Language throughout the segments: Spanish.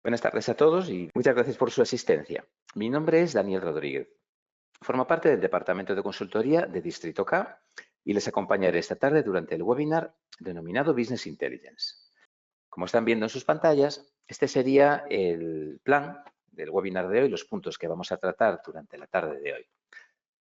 Buenas tardes a todos y muchas gracias por su asistencia. Mi nombre es Daniel Rodríguez. Formo parte del Departamento de Consultoría de Distrito K y les acompañaré esta tarde durante el webinar denominado Business Intelligence. Como están viendo en sus pantallas, este sería el plan del webinar de hoy, los puntos que vamos a tratar durante la tarde de hoy.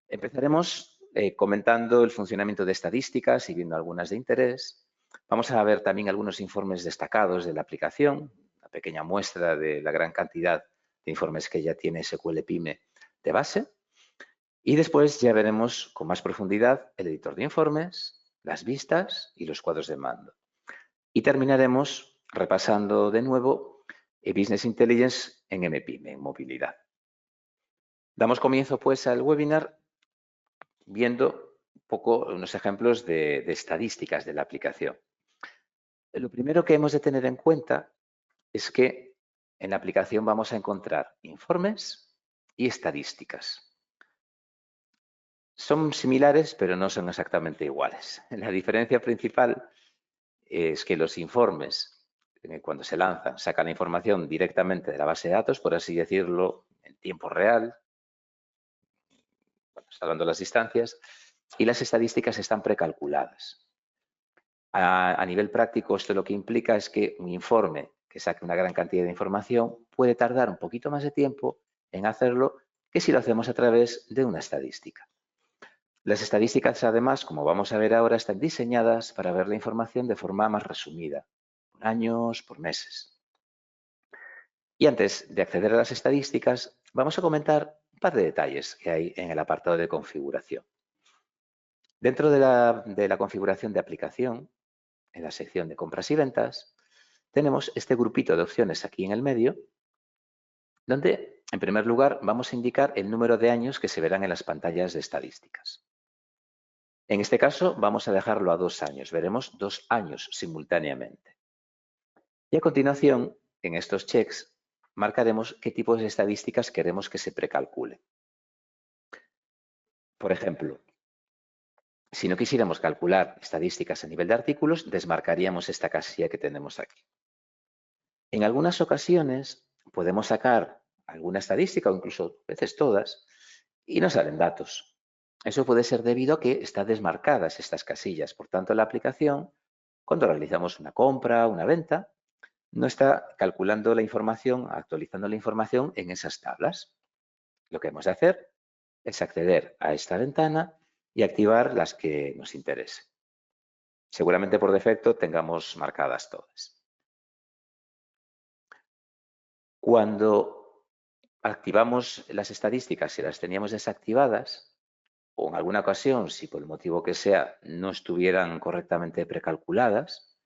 Empezaremos comentando el funcionamiento de estadísticas y viendo algunas de interés. Vamos a ver también algunos informes destacados de la aplicación, una pequeña muestra de la gran cantidad de informes que ya tiene SQL Pyme de base. Y después ya veremos con más profundidad el editor de informes, las vistas y los cuadros de mando. Y terminaremos repasando de nuevo Business Intelligence en MPyme, en movilidad. Damos comienzo pues al webinar viendo un poco unos ejemplos de estadísticas de la aplicación. Lo primero que hemos de tener en cuenta es que en la aplicación vamos a encontrar informes y estadísticas. Son similares, pero no son exactamente iguales. La diferencia principal es que los informes, cuando se lanzan, sacan la información directamente de la base de datos, por así decirlo, en tiempo real, cuando está dando las distancias, y las estadísticas están precalculadas. A nivel práctico, esto lo que implica es que un informe que saque una gran cantidad de información puede tardar un poquito más de tiempo en hacerlo que si lo hacemos a través de una estadística. Las estadísticas, además, como vamos a ver ahora, están diseñadas para ver la información de forma más resumida, por años, por meses. Y antes de acceder a las estadísticas, vamos a comentar un par de detalles que hay en el apartado de configuración. Dentro de la configuración de aplicación, en la sección de compras y ventas, tenemos este grupito de opciones aquí en el medio, donde, en primer lugar, vamos a indicar el número de años que se verán en las pantallas de estadísticas. En este caso, vamos a dejarlo a 2 años. Veremos 2 años simultáneamente. Y a continuación, en estos checks, marcaremos qué tipos de estadísticas queremos que se precalculen. Por ejemplo, si no quisiéramos calcular estadísticas a nivel de artículos, desmarcaríamos esta casilla que tenemos aquí. En algunas ocasiones podemos sacar alguna estadística o incluso a veces todas y no salen datos. Eso puede ser debido a que están desmarcadas estas casillas. Por tanto, la aplicación, cuando realizamos una compra, una venta, no está calculando la información, actualizando la información en esas tablas. Lo que hemos de hacer es acceder a esta ventana y activar las que nos interesen. Seguramente por defecto tengamos marcadas todas. Cuando activamos las estadísticas y las teníamos desactivadas, o en alguna ocasión, si por el motivo que sea no estuvieran correctamente precalculadas,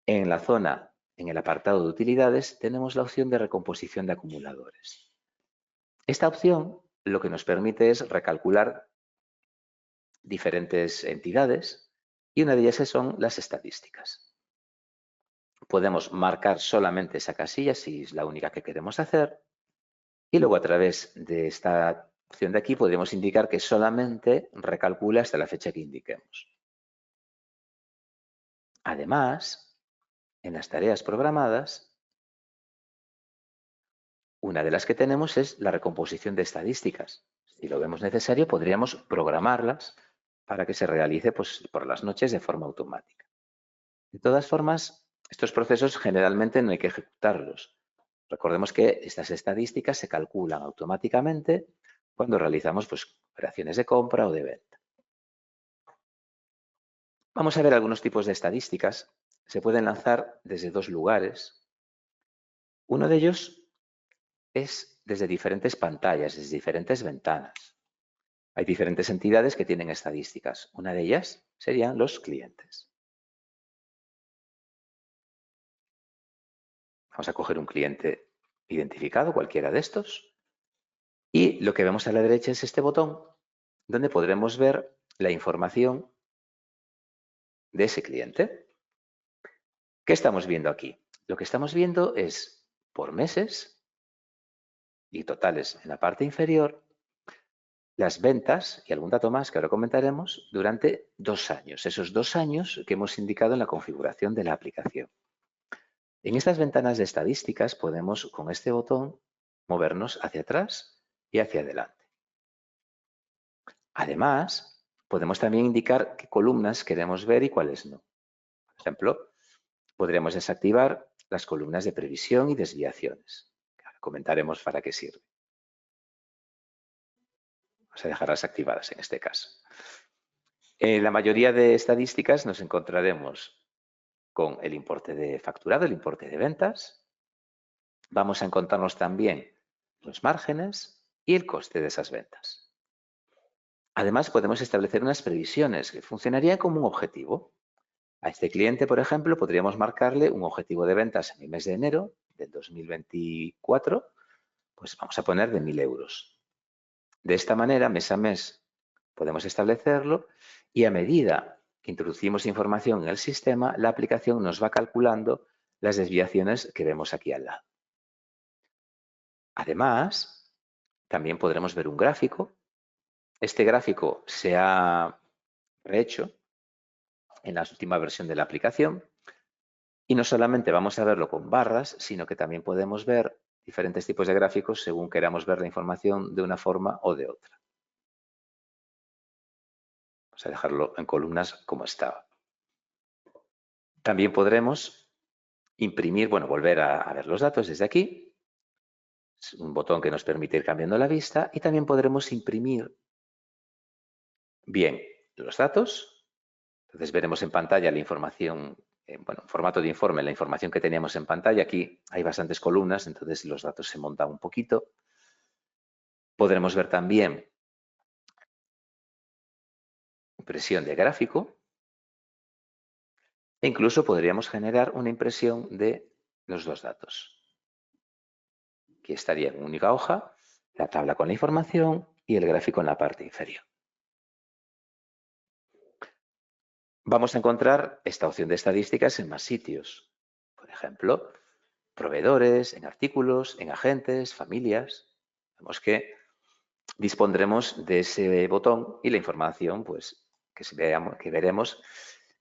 en la zona, en el apartado de utilidades, tenemos la opción de recomposición de acumuladores. Esta opción lo que nos permite es recalcular diferentes entidades y una de ellas son las estadísticas. Podemos marcar solamente esa casilla si es la única que queremos hacer y luego a través de esta opción de aquí podremos indicar que solamente recalcula hasta la fecha que indiquemos. Además, en las tareas programadas, una de las que tenemos es la recomposición de estadísticas. Si lo vemos necesario, podríamos programarlas para que se realice por las noches de forma automática. De todas formas, estos procesos generalmente no hay que ejecutarlos. Recordemos que estas estadísticas se calculan automáticamente cuando realizamos operaciones de compra o de venta. Vamos a ver algunos tipos de estadísticas. Se pueden lanzar desde 2 lugares. Uno de ellos es desde diferentes pantallas, desde diferentes ventanas. Hay diferentes entidades que tienen estadísticas. Una de ellas serían los clientes. Vamos a coger un cliente identificado, cualquiera de estos. Y lo que vemos a la derecha es este botón donde podremos ver la información de ese cliente. ¿Qué estamos viendo aquí? Lo que estamos viendo es por meses y totales en la parte inferior las ventas y algún dato más que ahora comentaremos durante 2 años. Esos 2 años que hemos indicado en la configuración de la aplicación. En estas ventanas de estadísticas podemos, con este botón, movernos hacia atrás y hacia adelante. Además, podemos también indicar qué columnas queremos ver y cuáles no. Por ejemplo, podríamos desactivar las columnas de previsión y desviaciones. Ahora comentaremos para qué sirve. Vamos a dejarlas activadas en este caso. En la mayoría de estadísticas nos encontraremos con el importe de facturado, el importe de ventas. Vamos a encontrarnos también los márgenes y el coste de esas ventas. Además, podemos establecer unas previsiones que funcionarían como un objetivo. A este cliente, por ejemplo, podríamos marcarle un objetivo de ventas en el mes de enero del 2024, pues vamos a poner de 1.000 euros. De esta manera, mes a mes, podemos establecerlo y a medida que introducimos información en el sistema, la aplicación nos va calculando las desviaciones que vemos aquí al lado. Además, también podremos ver un gráfico. Este gráfico se ha rehecho en la última versión de la aplicación y no solamente vamos a verlo con barras, sino que también podemos ver diferentes tipos de gráficos según queramos ver la información de una forma o de otra. Vamos a dejarlo en columnas como estaba. También podremos imprimir, volver a ver los datos desde aquí. Es un botón que nos permite ir cambiando la vista y también podremos imprimir bien los datos. Entonces veremos en pantalla la información, en formato de informe, la información que teníamos en pantalla. Aquí hay bastantes columnas, entonces los datos se montan un poquito. Podremos ver también impresión de gráfico e incluso podríamos generar una impresión de los dos datos. Aquí estaría en única hoja, la tabla con la información y el gráfico en la parte inferior. Vamos a encontrar esta opción de estadísticas en más sitios. Por ejemplo, proveedores, en artículos, en agentes, familias. Vemos que dispondremos de ese botón y la información que veremos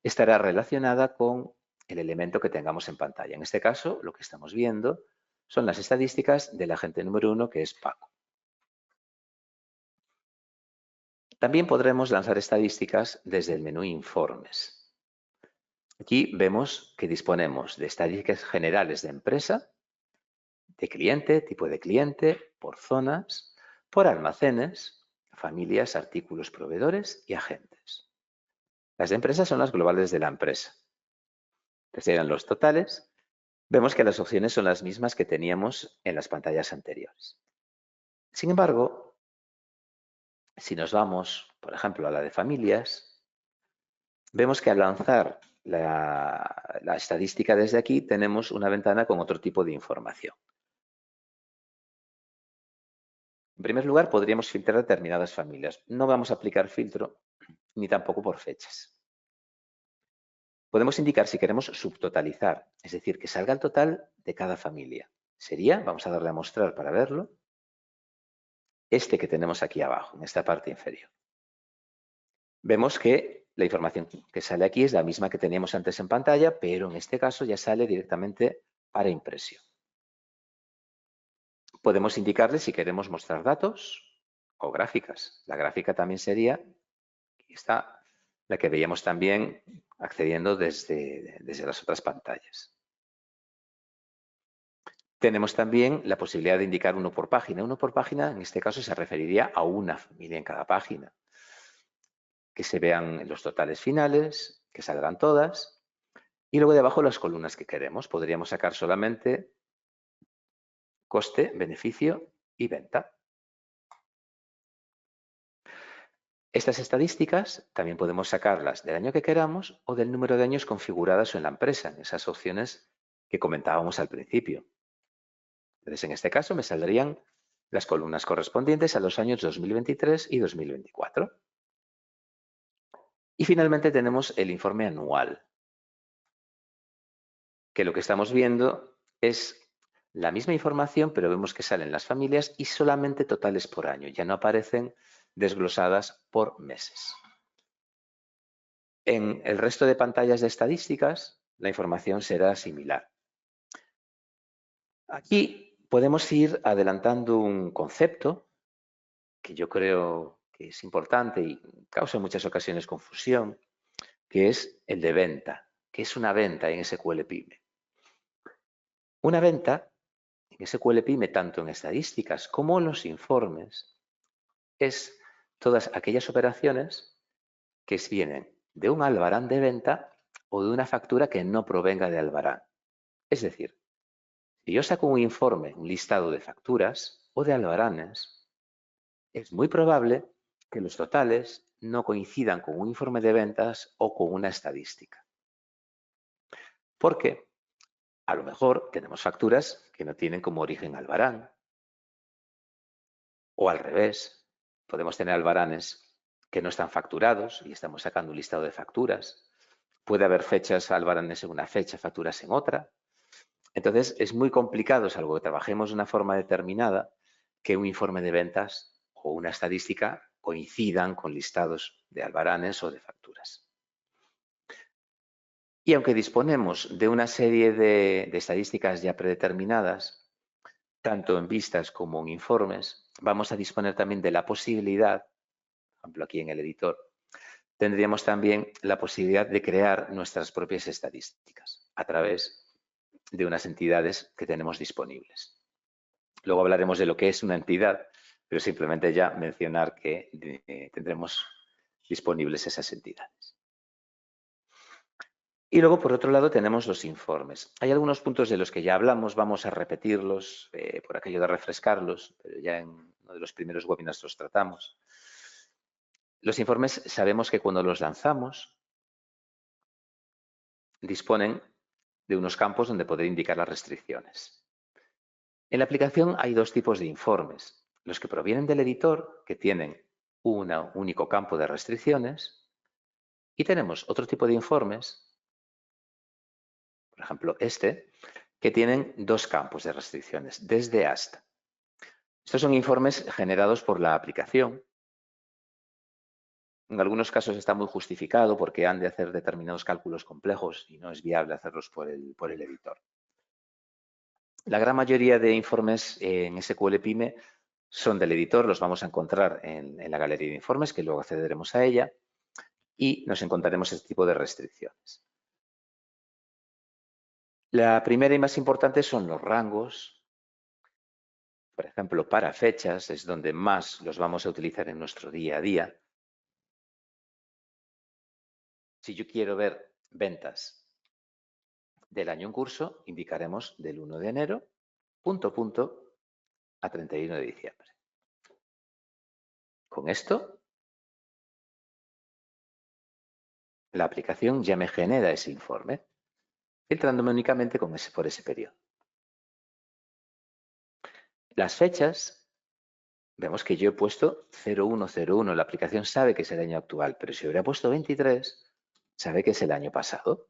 estará relacionada con el elemento que tengamos en pantalla. En este caso, lo que estamos viendo son las estadísticas del agente número 1, que es Paco. También podremos lanzar estadísticas desde el menú Informes. Aquí vemos que disponemos de estadísticas generales de empresa, de cliente, tipo de cliente, por zonas, por almacenes, familias, artículos, proveedores y agentes. Las de empresa son las globales de la empresa. Que serían los totales. Vemos que las opciones son las mismas que teníamos en las pantallas anteriores. Sin embargo, si nos vamos, por ejemplo, a la de familias, vemos que al lanzar la estadística desde aquí tenemos una ventana con otro tipo de información. En primer lugar, podríamos filtrar determinadas familias. No vamos a aplicar filtro ni tampoco por fechas. Podemos indicar si queremos subtotalizar, es decir, que salga el total de cada familia. Sería, vamos a darle a mostrar para verlo, este que tenemos aquí abajo, en esta parte inferior. Vemos que la información que sale aquí es la misma que teníamos antes en pantalla, pero en este caso ya sale directamente para impresión. Podemos indicarle si queremos mostrar datos o gráficas. La gráfica también sería, aquí está, la que veíamos también accediendo desde las otras pantallas. Tenemos también la posibilidad de indicar uno por página. Uno por página, en este caso, se referiría a una familia en cada página. Que se vean los totales finales, que salgan todas. Y luego debajo las columnas que queremos. Podríamos sacar solamente coste, beneficio y venta. Estas estadísticas también podemos sacarlas del año que queramos o del número de años configuradas en la empresa, en esas opciones que comentábamos al principio. Entonces, en este caso me saldrían las columnas correspondientes a los años 2023 y 2024. Y finalmente tenemos el informe anual, que lo que estamos viendo es la misma información, pero vemos que salen las familias y solamente totales por año. Ya no aparecen desglosadas por meses. En el resto de pantallas de estadísticas, la información será similar. Aquí podemos ir adelantando un concepto que yo creo que es importante y causa en muchas ocasiones confusión, que es el de venta. ¿Qué es una venta en SQL Pyme? Una venta en SQL Pyme, tanto en estadísticas como en los informes, es todas aquellas operaciones que vienen de un albarán de venta o de una factura que no provenga de albarán. Es decir, si yo saco un informe, un listado de facturas o de albaranes, es muy probable que los totales no coincidan con un informe de ventas o con una estadística. Porque a lo mejor tenemos facturas que no tienen como origen albarán, o al revés, podemos tener albaranes que no están facturados y estamos sacando un listado de facturas. Puede haber fechas albaranes en una fecha, facturas en otra. Entonces, es muy complicado, salvo que trabajemos de una forma determinada, que un informe de ventas o una estadística coincidan con listados de albaranes o de facturas. Y aunque disponemos de una serie de estadísticas ya predeterminadas, tanto en vistas como en informes, vamos a disponer también de la posibilidad, por ejemplo aquí en el editor, tendríamos también la posibilidad de crear nuestras propias estadísticas a través de unas entidades que tenemos disponibles. Luego hablaremos de lo que es una entidad, pero simplemente ya mencionar que tendremos disponibles esas entidades. Y luego, por otro lado, tenemos los informes. Hay algunos puntos de los que ya hablamos, vamos a repetirlos por aquello de refrescarlos, pero ya en uno de los primeros webinars los tratamos. Los informes sabemos que cuando los lanzamos disponen de unos campos donde poder indicar las restricciones. En la aplicación hay dos tipos de informes. Los que provienen del editor, que tienen un único campo de restricciones, y tenemos otro tipo de informes, por ejemplo este, que tienen dos campos de restricciones, desde hasta. Estos son informes generados por la aplicación. En algunos casos está muy justificado porque han de hacer determinados cálculos complejos y no es viable hacerlos por el editor. La gran mayoría de informes en SQL Pyme son del editor, los vamos a encontrar en la galería de informes, que luego accederemos a ella, y nos encontraremos este tipo de restricciones. La primera y más importante son los rangos. Por ejemplo, para fechas es donde más los vamos a utilizar en nuestro día a día. Si yo quiero ver ventas del año en curso, indicaremos del 1 de enero, a 31 de diciembre. Con esto, la aplicación ya me genera ese informe, filtrándome únicamente por ese periodo. Las fechas, vemos que yo he puesto 0101, la aplicación sabe que es el año actual, pero si hubiera puesto 23, sabe que es el año pasado.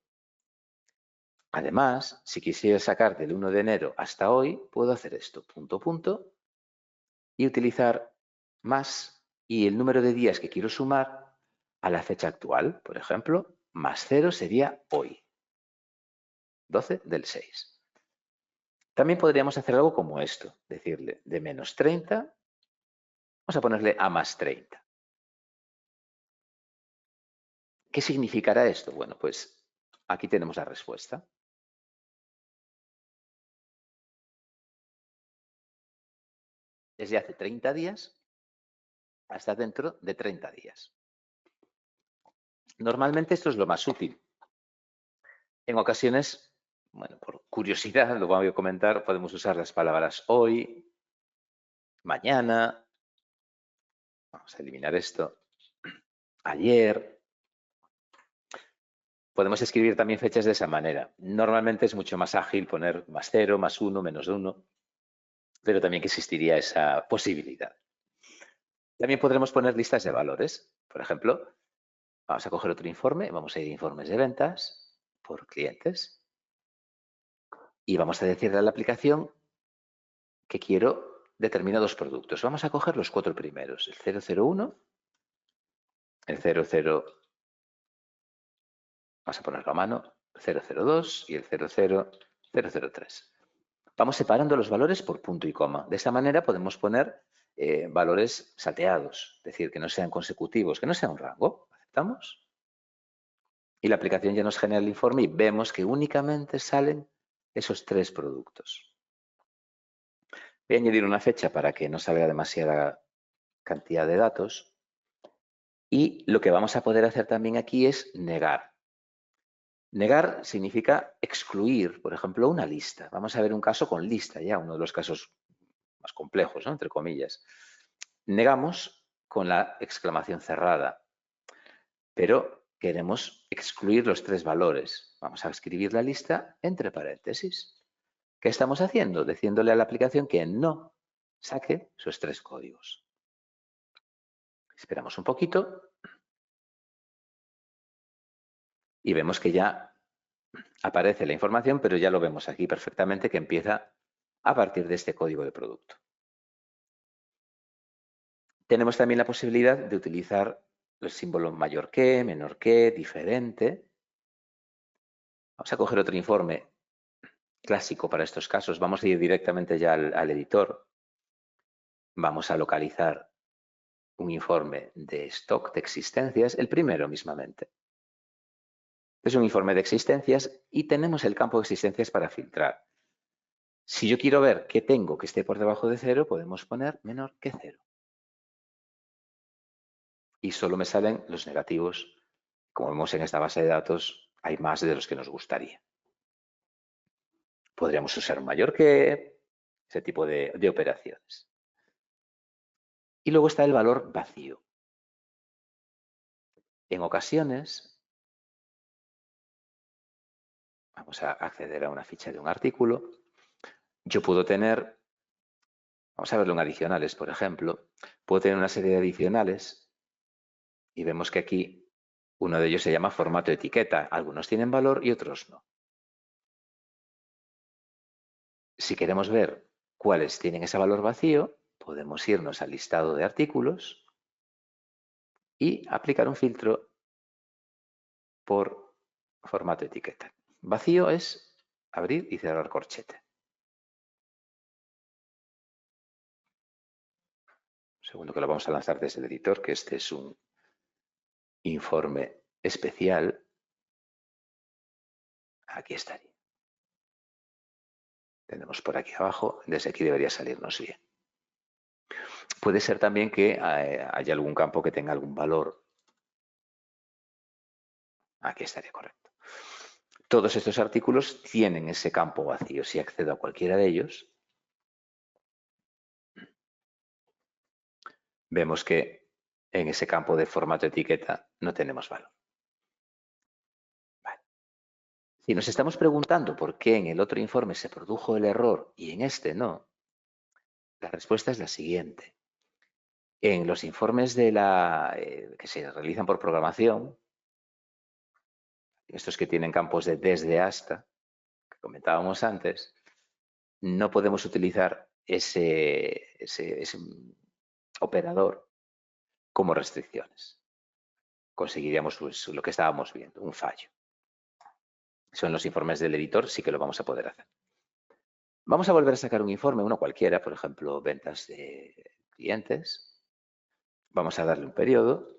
Además, si quisiera sacar del 1 de enero hasta hoy, puedo hacer esto, y utilizar más y el número de días que quiero sumar a la fecha actual. Por ejemplo, más 0 sería hoy, 12 del 6. También podríamos hacer algo como esto, decirle de menos 30, vamos a ponerle a más 30. ¿Qué significará esto? Bueno, pues aquí tenemos la respuesta. Desde hace 30 días hasta dentro de 30 días. Normalmente esto es lo más útil. En ocasiones, bueno, por curiosidad, lo voy a comentar, podemos usar las palabras hoy, mañana, vamos a eliminar esto, ayer. Podemos escribir también fechas de esa manera. Normalmente es mucho más ágil poner más 0, más 1, menos 1, pero también que existiría esa posibilidad. También podremos poner listas de valores. Por ejemplo, vamos a coger otro informe, vamos a ir a informes de ventas por clientes y vamos a decirle a la aplicación que quiero determinados productos. Vamos a coger los 4 primeros, el 001, el 00, vamos a ponerlo a mano, 002 y el 00003. Vamos separando los valores por punto y coma. De esta manera podemos poner valores salteados, es decir, que no sean consecutivos, que no sea un rango. ¿Aceptamos? Y la aplicación ya nos genera el informe y vemos que únicamente salen esos 3 productos. Voy a añadir una fecha para que no salga demasiada cantidad de datos. Y lo que vamos a poder hacer también aquí es negar. Negar significa excluir, por ejemplo, una lista. Vamos a ver un caso con lista ya, uno de los casos más complejos, ¿no? Entre comillas. Negamos con la exclamación cerrada, pero queremos excluir los 3 valores. Vamos a escribir la lista entre paréntesis. ¿Qué estamos haciendo? Diciéndole a la aplicación que no saque esos 3 códigos. Esperamos un poquito y vemos que ya aparece la información, pero ya lo vemos aquí perfectamente que empieza a partir de este código de producto. Tenemos también la posibilidad de utilizar el símbolo mayor que, menor que, diferente. Vamos a coger otro informe clásico para estos casos. Vamos a ir directamente ya al editor. Vamos a localizar un informe de stock de existencias, el primero mismamente. Es un informe de existencias y tenemos el campo de existencias para filtrar. Si yo quiero ver qué tengo que esté por debajo de 0, podemos poner menor que 0. Y solo me salen los negativos. Como vemos en esta base de datos, hay más de los que nos gustaría. Podríamos usar un mayor que, ese tipo de operaciones. Y luego está el valor vacío. En ocasiones, vamos a acceder a una ficha de un artículo. Yo puedo tener, vamos a verlo en adicionales, por ejemplo, puedo tener una serie de adicionales y vemos que aquí uno de ellos se llama formato etiqueta. Algunos tienen valor y otros no. Si queremos ver cuáles tienen ese valor vacío, podemos irnos al listado de artículos y aplicar un filtro por formato etiqueta. Vacío es abrir y cerrar corchete. Segundo que lo vamos a lanzar desde el editor, que este es un informe especial. Aquí estaría. Tenemos por aquí abajo, desde aquí debería salirnos bien. Puede ser también que haya algún campo que tenga algún valor. Aquí estaría correcto. Todos estos artículos tienen ese campo vacío. Si accedo a cualquiera de ellos, vemos que en ese campo de formato etiqueta no tenemos valor. Vale. Si nos estamos preguntando por qué en el otro informe se produjo el error y en este no, la respuesta es la siguiente. En los informes que se realizan por programación, estos que tienen campos de desde hasta, que comentábamos antes, no podemos utilizar ese operador como restricciones. Conseguiríamos lo que estábamos viendo, un fallo. Eso en los informes del editor sí que lo vamos a poder hacer. Vamos a volver a sacar un informe, uno cualquiera, por ejemplo, ventas de clientes. Vamos a darle un periodo.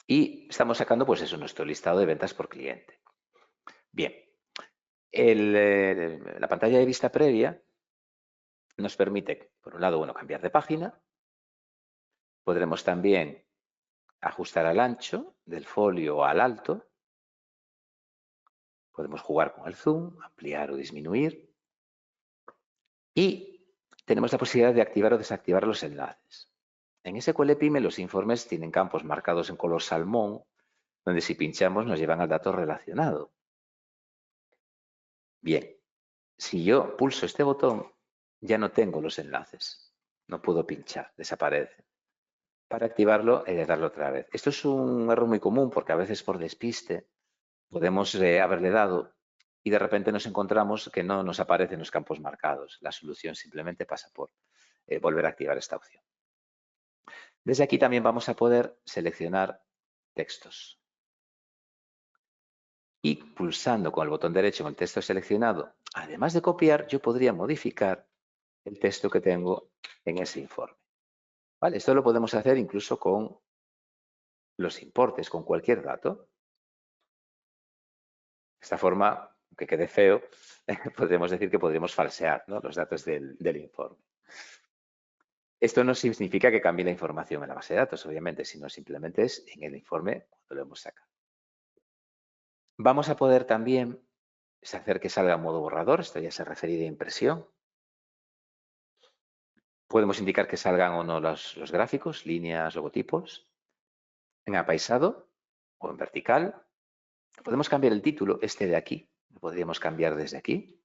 Y estamos sacando, pues eso, nuestro listado de ventas por cliente. Bien. La pantalla de vista previa nos permite, por un lado, bueno, cambiar de página. Podremos también ajustar al ancho del folio o al alto. Podemos jugar con el zoom, ampliar o disminuir. Y tenemos la posibilidad de activar o desactivar los enlaces. En SQL Pyme los informes tienen campos marcados en color salmón, donde si pinchamos nos llevan al dato relacionado. Bien, si yo pulso este botón, ya no tengo los enlaces. No puedo pinchar, desaparece. Para activarlo he de darlo otra vez. Esto es un error muy común porque a veces por despiste podemos haberle dado y de repente nos encontramos que no nos aparecen los campos marcados. La solución simplemente pasa por volver a activar esta opción. Desde aquí también vamos a poder seleccionar textos. y pulsando con el botón derecho en el texto seleccionado, además de copiar, yo podría modificar el texto que tengo en ese informe. ¿Vale? Esto lo podemos hacer incluso con los importes, con cualquier dato. De esta forma, aunque quede feo, podemos decir que podríamos falsear, ¿no?, los datos del informe. Esto no significa que cambie la información en la base de datos, obviamente, sino simplemente es en el informe cuando lo hemos sacado. Vamos a poder también hacer que salga en modo borrador, esto ya se refiere a impresión. Podemos indicar que salgan o no los gráficos, líneas, logotipos, en apaisado o en vertical. Podemos cambiar el título, este de aquí, lo podríamos cambiar desde aquí.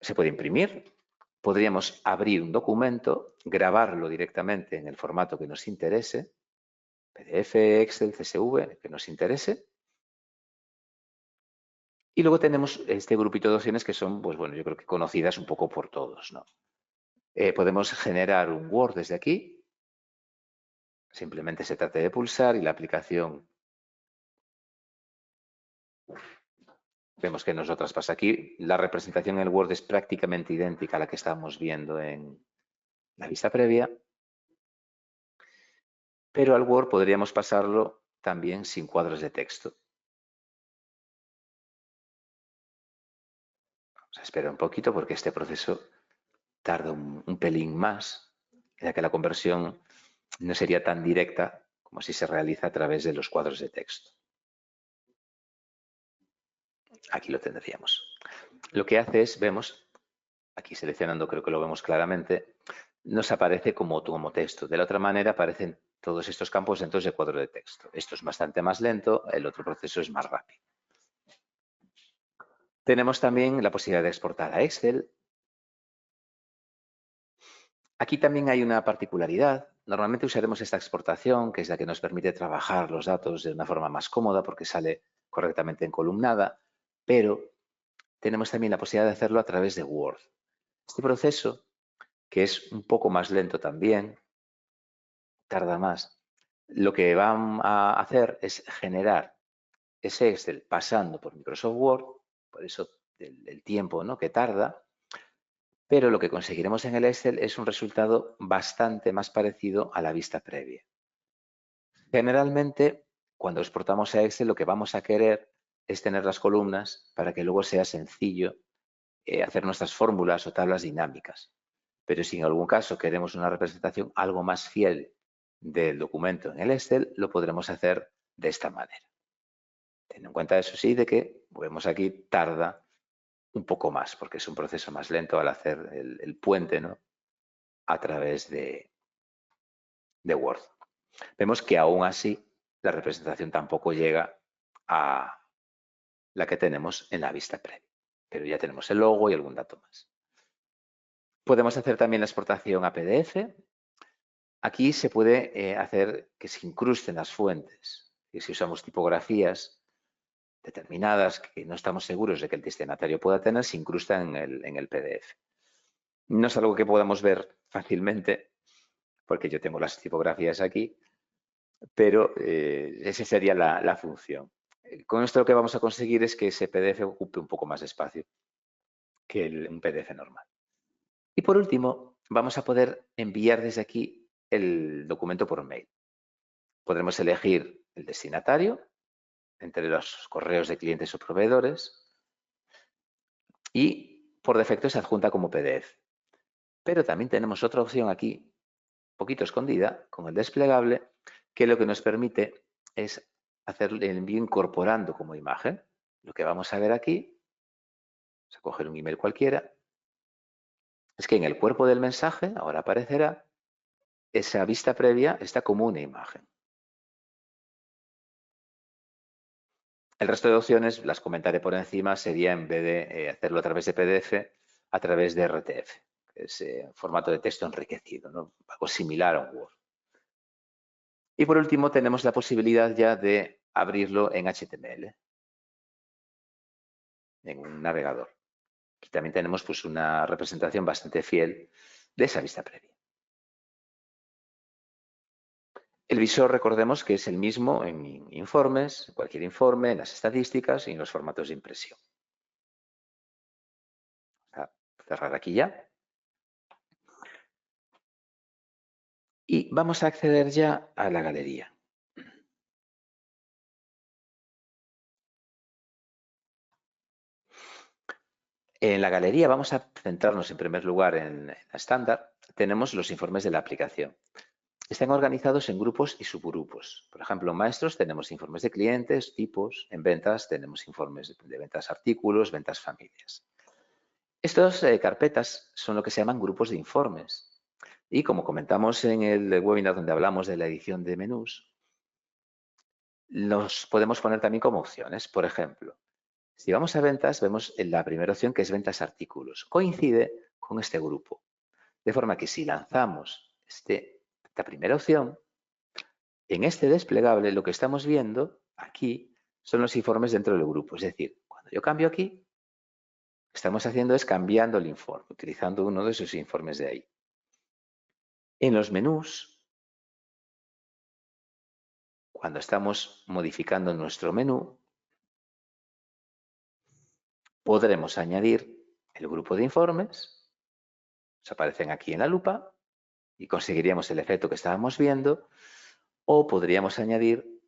Se puede imprimir. Podríamos abrir un documento, grabarlo directamente en el formato que nos interese, PDF, Excel, CSV, que nos interese. Y luego tenemos este grupito de opciones que son, pues bueno, yo creo que conocidas un poco por todos, ¿no? Podemos generar un Word desde aquí. Simplemente se trata de pulsar y la aplicación, vemos que nos lo traspasa aquí. La representación en el Word es prácticamente idéntica a la que estábamos viendo en la vista previa. Pero al Word podríamos pasarlo también sin cuadros de texto. Vamos a esperar un poquito porque este proceso tarda un pelín más, ya que la conversión no sería tan directa como si se realiza a través de los cuadros de texto. Aquí lo tendríamos. Lo que hace es, vemos, aquí seleccionando creo que lo vemos claramente, nos aparece como texto. De la otra manera aparecen todos estos campos dentro de cuadro de texto. Esto es bastante más lento, el otro proceso es más rápido. Tenemos también la posibilidad de exportar a Excel. Aquí también hay una particularidad. Normalmente usaremos esta exportación, que es la que nos permite trabajar los datos de una forma más cómoda porque sale correctamente encolumnada, pero tenemos también la posibilidad de hacerlo a través de Word. Este proceso, que es un poco más lento también, tarda más, lo que van a hacer es generar ese Excel pasando por Microsoft Word, por eso el tiempo, ¿no?, que tarda, pero lo que conseguiremos en el Excel es un resultado bastante más parecido a la vista previa. Generalmente, cuando exportamos a Excel, lo que vamos a querer es tener las columnas para que luego sea sencillo hacer nuestras fórmulas o tablas dinámicas. Pero si en algún caso queremos una representación algo más fiel del documento en el Excel, lo podremos hacer de esta manera. Ten en cuenta, eso sí, de que, vemos aquí, tarda un poco más, porque es un proceso más lento al hacer el puente, ¿no?, a través de Word. Vemos que aún así la representación tampoco llega a la que tenemos en la vista previa, pero ya tenemos el logo y algún dato más. Podemos hacer también la exportación a PDF. Aquí se puede hacer que se incrusten las fuentes. Y si usamos tipografías determinadas que no estamos seguros de que el destinatario pueda tener, se incrustan en el PDF. No es algo que podamos ver fácilmente, porque yo tengo las tipografías aquí, pero esa sería la función. Con esto lo que vamos a conseguir es que ese PDF ocupe un poco más de espacio que un PDF normal. Y por último, vamos a poder enviar desde aquí el documento por mail. Podremos elegir el destinatario entre los correos de clientes o proveedores y por defecto se adjunta como PDF. Pero también tenemos otra opción aquí, un poquito escondida, con el desplegable, que lo que nos permite es hacer el envío incorporando como imagen. Lo que vamos a ver aquí, vamos a coger un email cualquiera, es que en el cuerpo del mensaje, ahora aparecerá, esa vista previa está como una imagen. El resto de opciones las comentaré por encima, sería en vez de hacerlo a través de PDF, a través de RTF, que es formato de texto enriquecido, ¿no?, algo similar a un Word. Y por último tenemos la posibilidad ya de abrirlo en HTML, en un navegador. Aquí también tenemos pues una representación bastante fiel de esa vista previa. El visor, recordemos que es el mismo en informes, cualquier informe, en las estadísticas y en los formatos de impresión. Vamos a cerrar aquí ya. Y vamos a acceder ya a la galería. En la galería vamos a centrarnos en primer lugar en la estándar. Tenemos los informes de la aplicación. Están organizados en grupos y subgrupos. Por ejemplo, en maestros tenemos informes de clientes, tipos. En ventas tenemos informes de ventas artículos, ventas familias. Estas carpetas son lo que se llaman grupos de informes. Y como comentamos en el webinar donde hablamos de la edición de menús, los podemos poner también como opciones. Por ejemplo, si vamos a ventas, vemos en la primera opción que es ventas artículos. Coincide con este grupo. De forma que si lanzamos esta primera opción, en este desplegable lo que estamos viendo aquí son los informes dentro del grupo. Es decir, cuando yo cambio aquí, lo que estamos haciendo es cambiando el informe, utilizando uno de esos informes de ahí. En los menús, cuando estamos modificando nuestro menú, podremos añadir el grupo de informes, nos aparecen aquí en la lupa y conseguiríamos el efecto que estábamos viendo, o podríamos añadir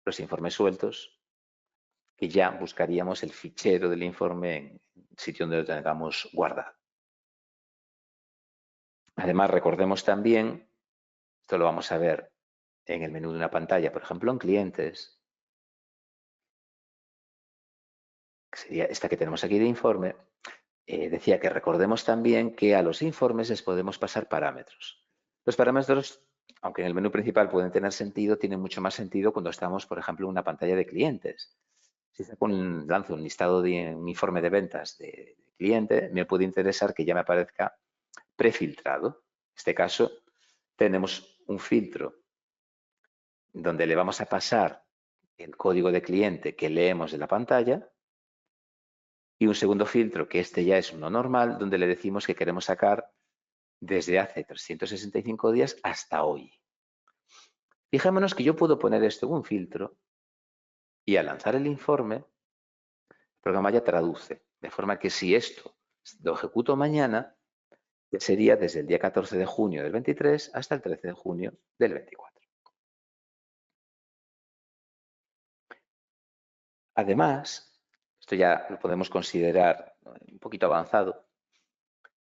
los informes sueltos, que ya buscaríamos el fichero del informe en el sitio donde lo tengamos guardado. Además, recordemos también, esto lo vamos a ver en el menú de una pantalla, por ejemplo, en clientes, que sería esta que tenemos aquí de informe, decía que recordemos también que a los informes les podemos pasar parámetros. Los parámetros, aunque en el menú principal pueden tener sentido, tienen mucho más sentido cuando estamos, por ejemplo, en una pantalla de clientes. Si lanzo un listado de un informe de ventas de cliente, me puede interesar que ya me aparezca prefiltrado. En este caso, tenemos un filtro donde le vamos a pasar el código de cliente que leemos de la pantalla y un segundo filtro, que este ya es uno normal, donde le decimos que queremos sacar desde hace 365 días hasta hoy. Fijémonos que yo puedo poner esto en un filtro y al lanzar el informe, el programa ya traduce, de forma que si esto lo ejecuto mañana, ya sería desde el día 14 de junio del 23 hasta el 13 de junio del 24. Además, esto ya lo podemos considerar un poquito avanzado,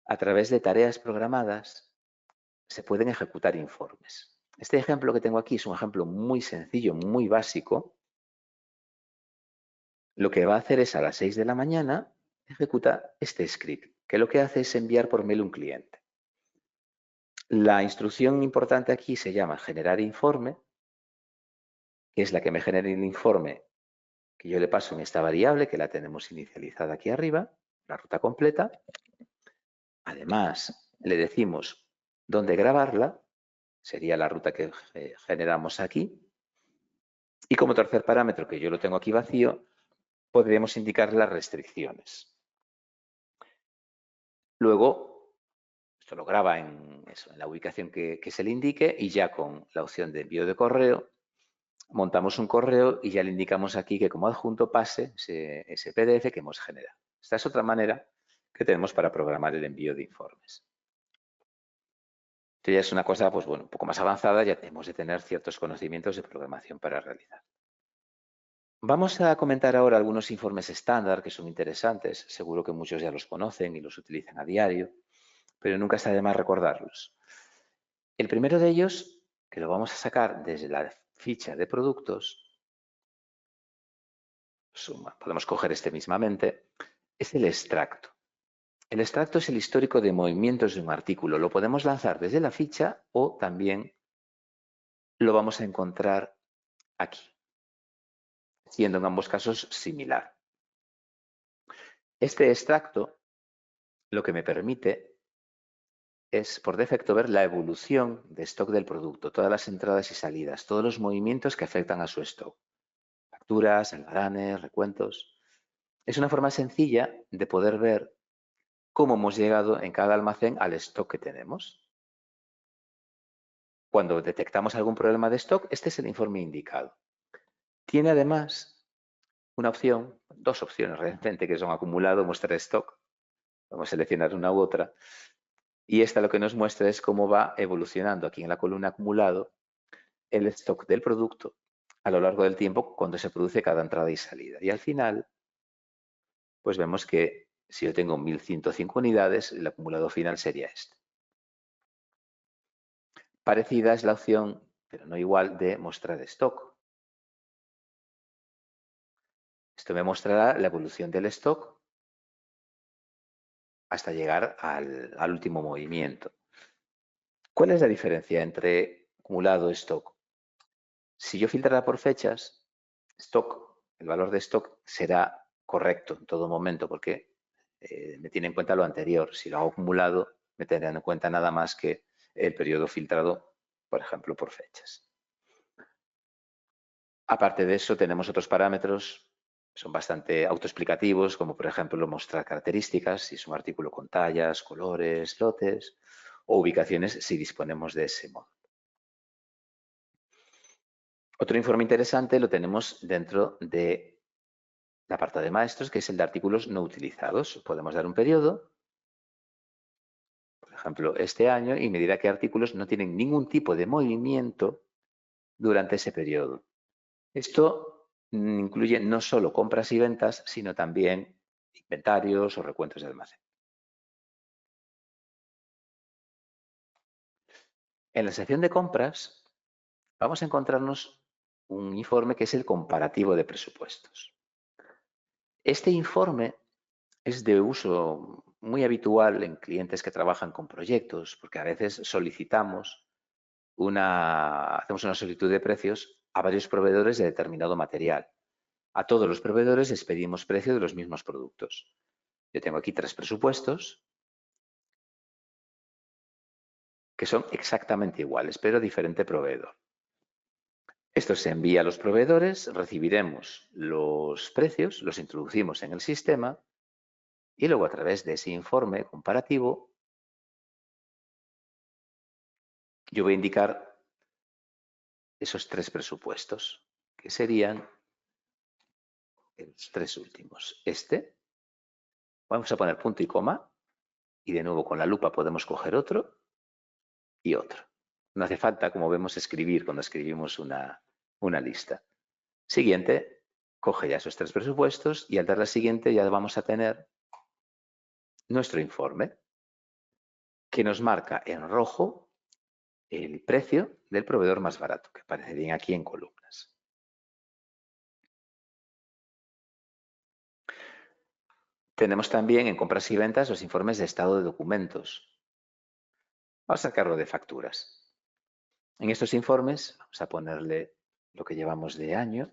a través de tareas programadas se pueden ejecutar informes. Este ejemplo que tengo aquí es un ejemplo muy sencillo, muy básico. Lo que va a hacer es a las 6 de la mañana ejecuta este script, que lo que hace es enviar por mail un cliente. La instrucción importante aquí se llama generar informe, que es la que me genera el informe que yo le paso en esta variable, que la tenemos inicializada aquí arriba, la ruta completa. Además, le decimos dónde grabarla, sería la ruta que generamos aquí. Y como tercer parámetro, que yo lo tengo aquí vacío, podríamos indicar las restricciones. Luego, esto lo graba en la ubicación que se le indique y ya con la opción de envío de correo, montamos un correo y ya le indicamos aquí que como adjunto pase ese PDF que hemos generado. Esta es otra manera que tenemos para programar el envío de informes. Esto ya es una cosa, pues bueno, un poco más avanzada, ya tenemos de tener ciertos conocimientos de programación para realizar. Vamos a comentar ahora algunos informes estándar que son interesantes. Seguro que muchos ya los conocen y los utilizan a diario, pero nunca está de más recordarlos. El primero de ellos, que lo vamos a sacar desde la ficha de productos, podemos coger este mismamente, es el extracto. El extracto es el histórico de movimientos de un artículo. Lo podemos lanzar desde la ficha o también lo vamos a encontrar aquí, siendo en ambos casos similar. Este extracto lo que me permite es por defecto ver la evolución de stock del producto, todas las entradas y salidas, todos los movimientos que afectan a su stock. Facturas, albaranes, recuentos. Es una forma sencilla de poder ver cómo hemos llegado en cada almacén al stock que tenemos. Cuando detectamos algún problema de stock, este es el informe indicado. Tiene además una opción, dos opciones realmente, que son acumulado, muestra de stock. Vamos a seleccionar una u otra. Y esta lo que nos muestra es cómo va evolucionando aquí en la columna acumulado el stock del producto a lo largo del tiempo cuando se produce cada entrada y salida. Y al final, pues vemos que si yo tengo 1105 unidades, el acumulado final sería este. Parecida es la opción, pero no igual, de mostrar stock. Esto me mostrará la evolución del stock hasta llegar al último movimiento. ¿Cuál es la diferencia entre acumulado y stock? Si yo filtrara por fechas, stock, el valor de stock será correcto en todo momento porque me tiene en cuenta lo anterior. Si lo hago acumulado, me tendrá en cuenta nada más que el periodo filtrado, por ejemplo, por fechas. Aparte de eso, tenemos otros parámetros, son bastante autoexplicativos, como por ejemplo mostrar características, si es un artículo con tallas, colores, lotes, o ubicaciones si disponemos de ese modo. Otro informe interesante lo tenemos dentro de la apartado de maestros, que es el de artículos no utilizados. Podemos dar un periodo, por ejemplo, este año, y me dirá qué artículos no tienen ningún tipo de movimiento durante ese periodo. Esto incluye no solo compras y ventas, sino también inventarios o recuentos de almacén. En la sección de compras vamos a encontrarnos un informe que es el comparativo de presupuestos. Este informe es de uso muy habitual en clientes que trabajan con proyectos, porque a veces hacemos una solicitud de precios a varios proveedores de determinado material. A todos los proveedores les pedimos precio de los mismos productos. Yo tengo aquí 3 presupuestos que son exactamente iguales, pero diferente proveedor. Esto se envía a los proveedores, recibiremos los precios, los introducimos en el sistema y luego a través de ese informe comparativo yo voy a indicar esos 3 presupuestos, que serían los 3 últimos. Vamos a poner punto y coma y de nuevo con la lupa podemos coger otro y otro. No hace falta, como vemos, escribir cuando escribimos una lista. Siguiente, coge ya esos 3 presupuestos y al dar la siguiente ya vamos a tener nuestro informe que nos marca en rojo el precio del proveedor más barato, que aparece bien aquí en columnas. Tenemos también en compras y ventas los informes de estado de documentos. Vamos a sacarlo de facturas. En estos informes vamos a ponerle lo que llevamos de año.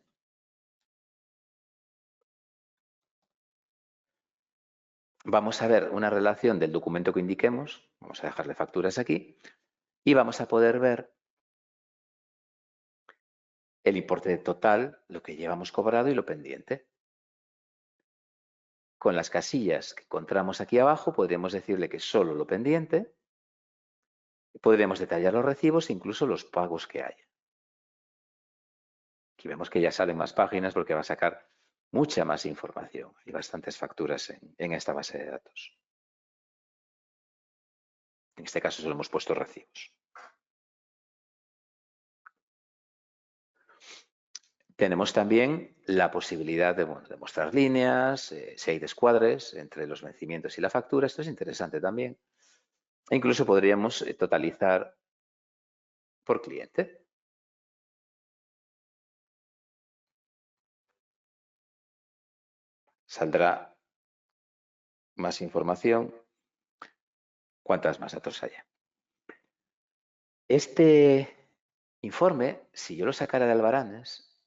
Vamos a ver una relación del documento que indiquemos. Vamos a dejarle facturas aquí. Y vamos a poder ver el importe total, lo que llevamos cobrado y lo pendiente. Con las casillas que encontramos aquí abajo podríamos decirle que solo lo pendiente. Podríamos detallar los recibos e incluso los pagos que haya. Aquí vemos que ya salen más páginas porque va a sacar mucha más información. Hay bastantes facturas en esta base de datos. En este caso solo hemos puesto recibos. Tenemos también la posibilidad de mostrar líneas, si hay descuadres entre los vencimientos y la factura. Esto es interesante también. E incluso podríamos totalizar por cliente. Saldrá más información cuantas más datos haya. Este informe, si yo lo sacara de Albaranes,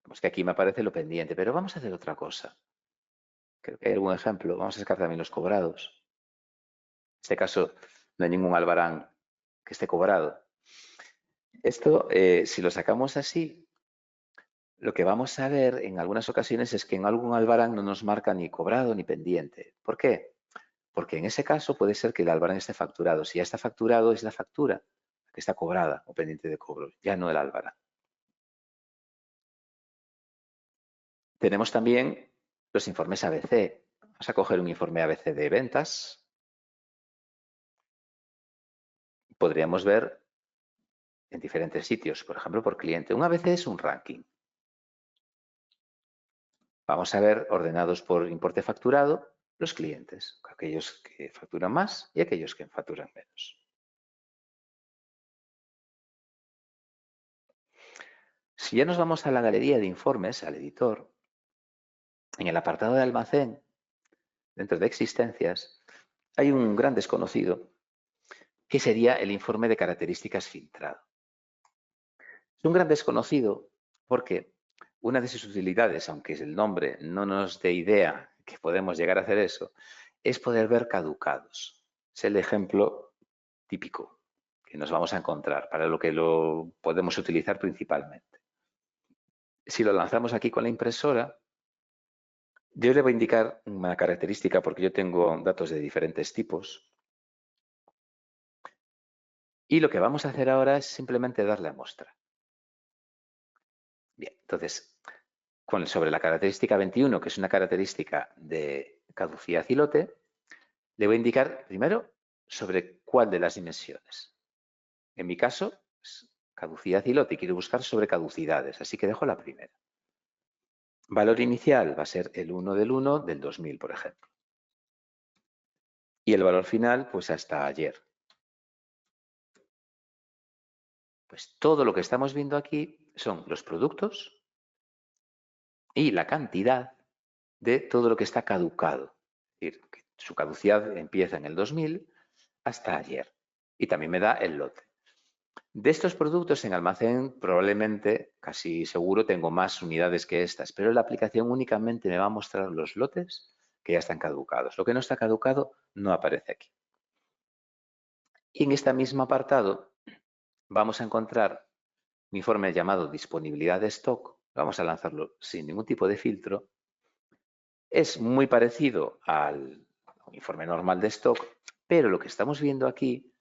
vemos que aquí me aparece lo pendiente, pero vamos a hacer otra cosa. Creo que hay algún ejemplo. Vamos a sacar también los cobrados. En este caso, no hay ningún albarán que esté cobrado. Esto, si lo sacamos así, lo que vamos a ver en algunas ocasiones es que en algún albarán no nos marca ni cobrado ni pendiente. ¿Por qué? porque en ese caso puede ser que el Albarán esté facturado. Si ya está facturado, es la factura que está cobrada o pendiente de cobro, ya no el Albarán. Tenemos también los informes ABC. Vamos a coger un informe ABC de ventas. Podríamos ver en diferentes sitios, por ejemplo, por cliente. Un ABC es un ranking. Vamos a ver ordenados por importe facturado los clientes, aquellos que facturan más y aquellos que facturan menos. Si ya nos vamos a la galería de informes, al editor, en el apartado de almacén, dentro de existencias, hay un gran desconocido que sería el informe de características filtrado. Es un gran desconocido porque una de sus utilidades, aunque el nombre no nos dé idea que podemos llegar a hacer eso, es poder ver caducados. Es el ejemplo típico que nos vamos a encontrar, para lo que lo podemos utilizar principalmente. Si lo lanzamos aquí con la impresora, yo le voy a indicar una característica porque yo tengo datos de diferentes tipos. Y lo que vamos a hacer ahora es simplemente darle a mostrar. Bien, entonces, sobre la característica 21, que es una característica de caducidad y lote, le voy a indicar primero sobre cuál de las dimensiones. En mi caso, es caducidad y lote y quiero buscar sobre caducidades, así que dejo la primera. Valor inicial va a ser el 1 del 1 del 2000, por ejemplo. Y el valor final, pues hasta ayer. Pues todo lo que estamos viendo aquí son los productos y la cantidad de todo lo que está caducado. Es decir, que su caducidad empieza en el 2000 hasta ayer. Y también me da el lote. De estos productos en almacén probablemente, casi seguro, tengo más unidades que estas, pero la aplicación únicamente me va a mostrar los lotes que ya están caducados. Lo que no está caducado no aparece aquí. Y en este mismo apartado vamos a encontrar un informe llamado disponibilidad de stock. Vamos a lanzarlo sin ningún tipo de filtro. Es muy parecido al informe normal de stock, pero lo que estamos viendo aquí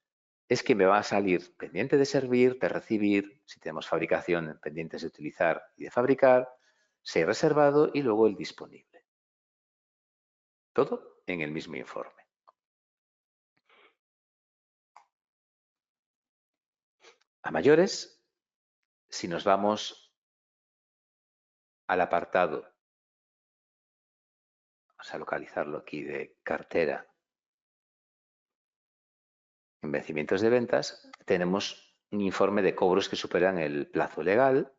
es que me va a salir pendiente de servir, de recibir, si tenemos fabricación, pendientes de utilizar y de fabricar, si hay reservado y luego el disponible. Todo en el mismo informe. A mayores, si nos vamos al apartado, vamos a localizarlo aquí de cartera, en vencimientos de ventas, tenemos un informe de cobros que superan el plazo legal.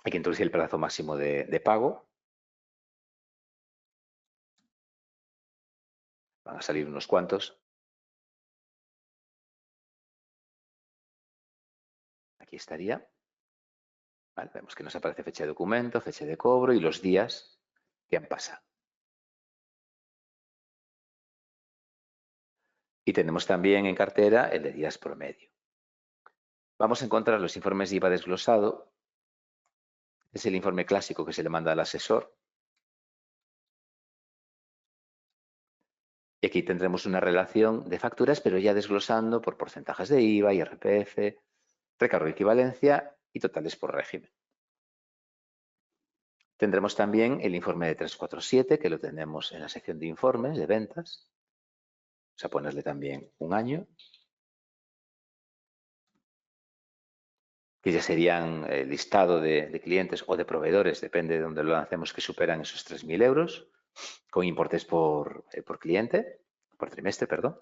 Hay que introducir el plazo máximo de pago. Van a salir unos cuantos. Aquí estaría. Vale, vemos que nos aparece fecha de documento, fecha de cobro y los días que han pasado. Y tenemos también en cartera el de días promedio. Vamos a encontrar los informes de IVA desglosado. Es el informe clásico que se le manda al asesor. Y aquí tendremos una relación de facturas, pero ya desglosando por porcentajes de IVA, IRPF, recargo de equivalencia y totales por régimen. Tendremos también el informe de 347, que lo tenemos en la sección de informes de ventas. Vamos a ponerle también un año, que ya serían el listado de clientes o de proveedores, depende de donde lo lancemos, que superan esos 3.000 euros, con importes por cliente, por trimestre, perdón.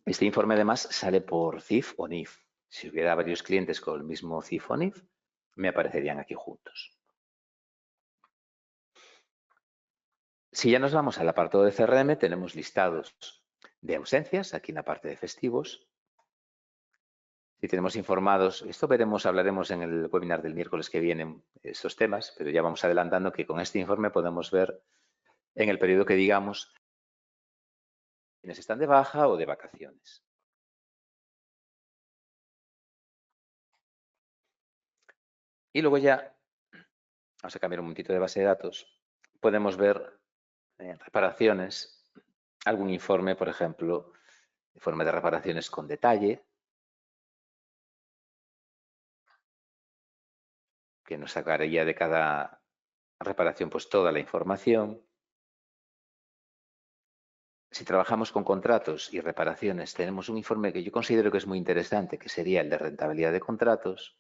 Este informe además sale por CIF o NIF. Si hubiera varios clientes con el mismo CIF o NIF, me aparecerían aquí juntos. Si ya nos vamos al apartado de CRM, tenemos listados de ausencias, aquí en la parte de festivos. Si tenemos informados, esto hablaremos en el webinar del miércoles que viene estos temas, pero ya vamos adelantando que con este informe podemos ver en el periodo que digamos quienes están de baja o de vacaciones. Y luego ya, vamos a cambiar un momentito de base de datos, podemos ver reparaciones, algún informe, por ejemplo, informe de reparaciones con detalle, que nos sacaría de cada reparación pues toda la información. Si trabajamos con contratos y reparaciones, tenemos un informe que yo considero que es muy interesante, que sería el de rentabilidad de contratos.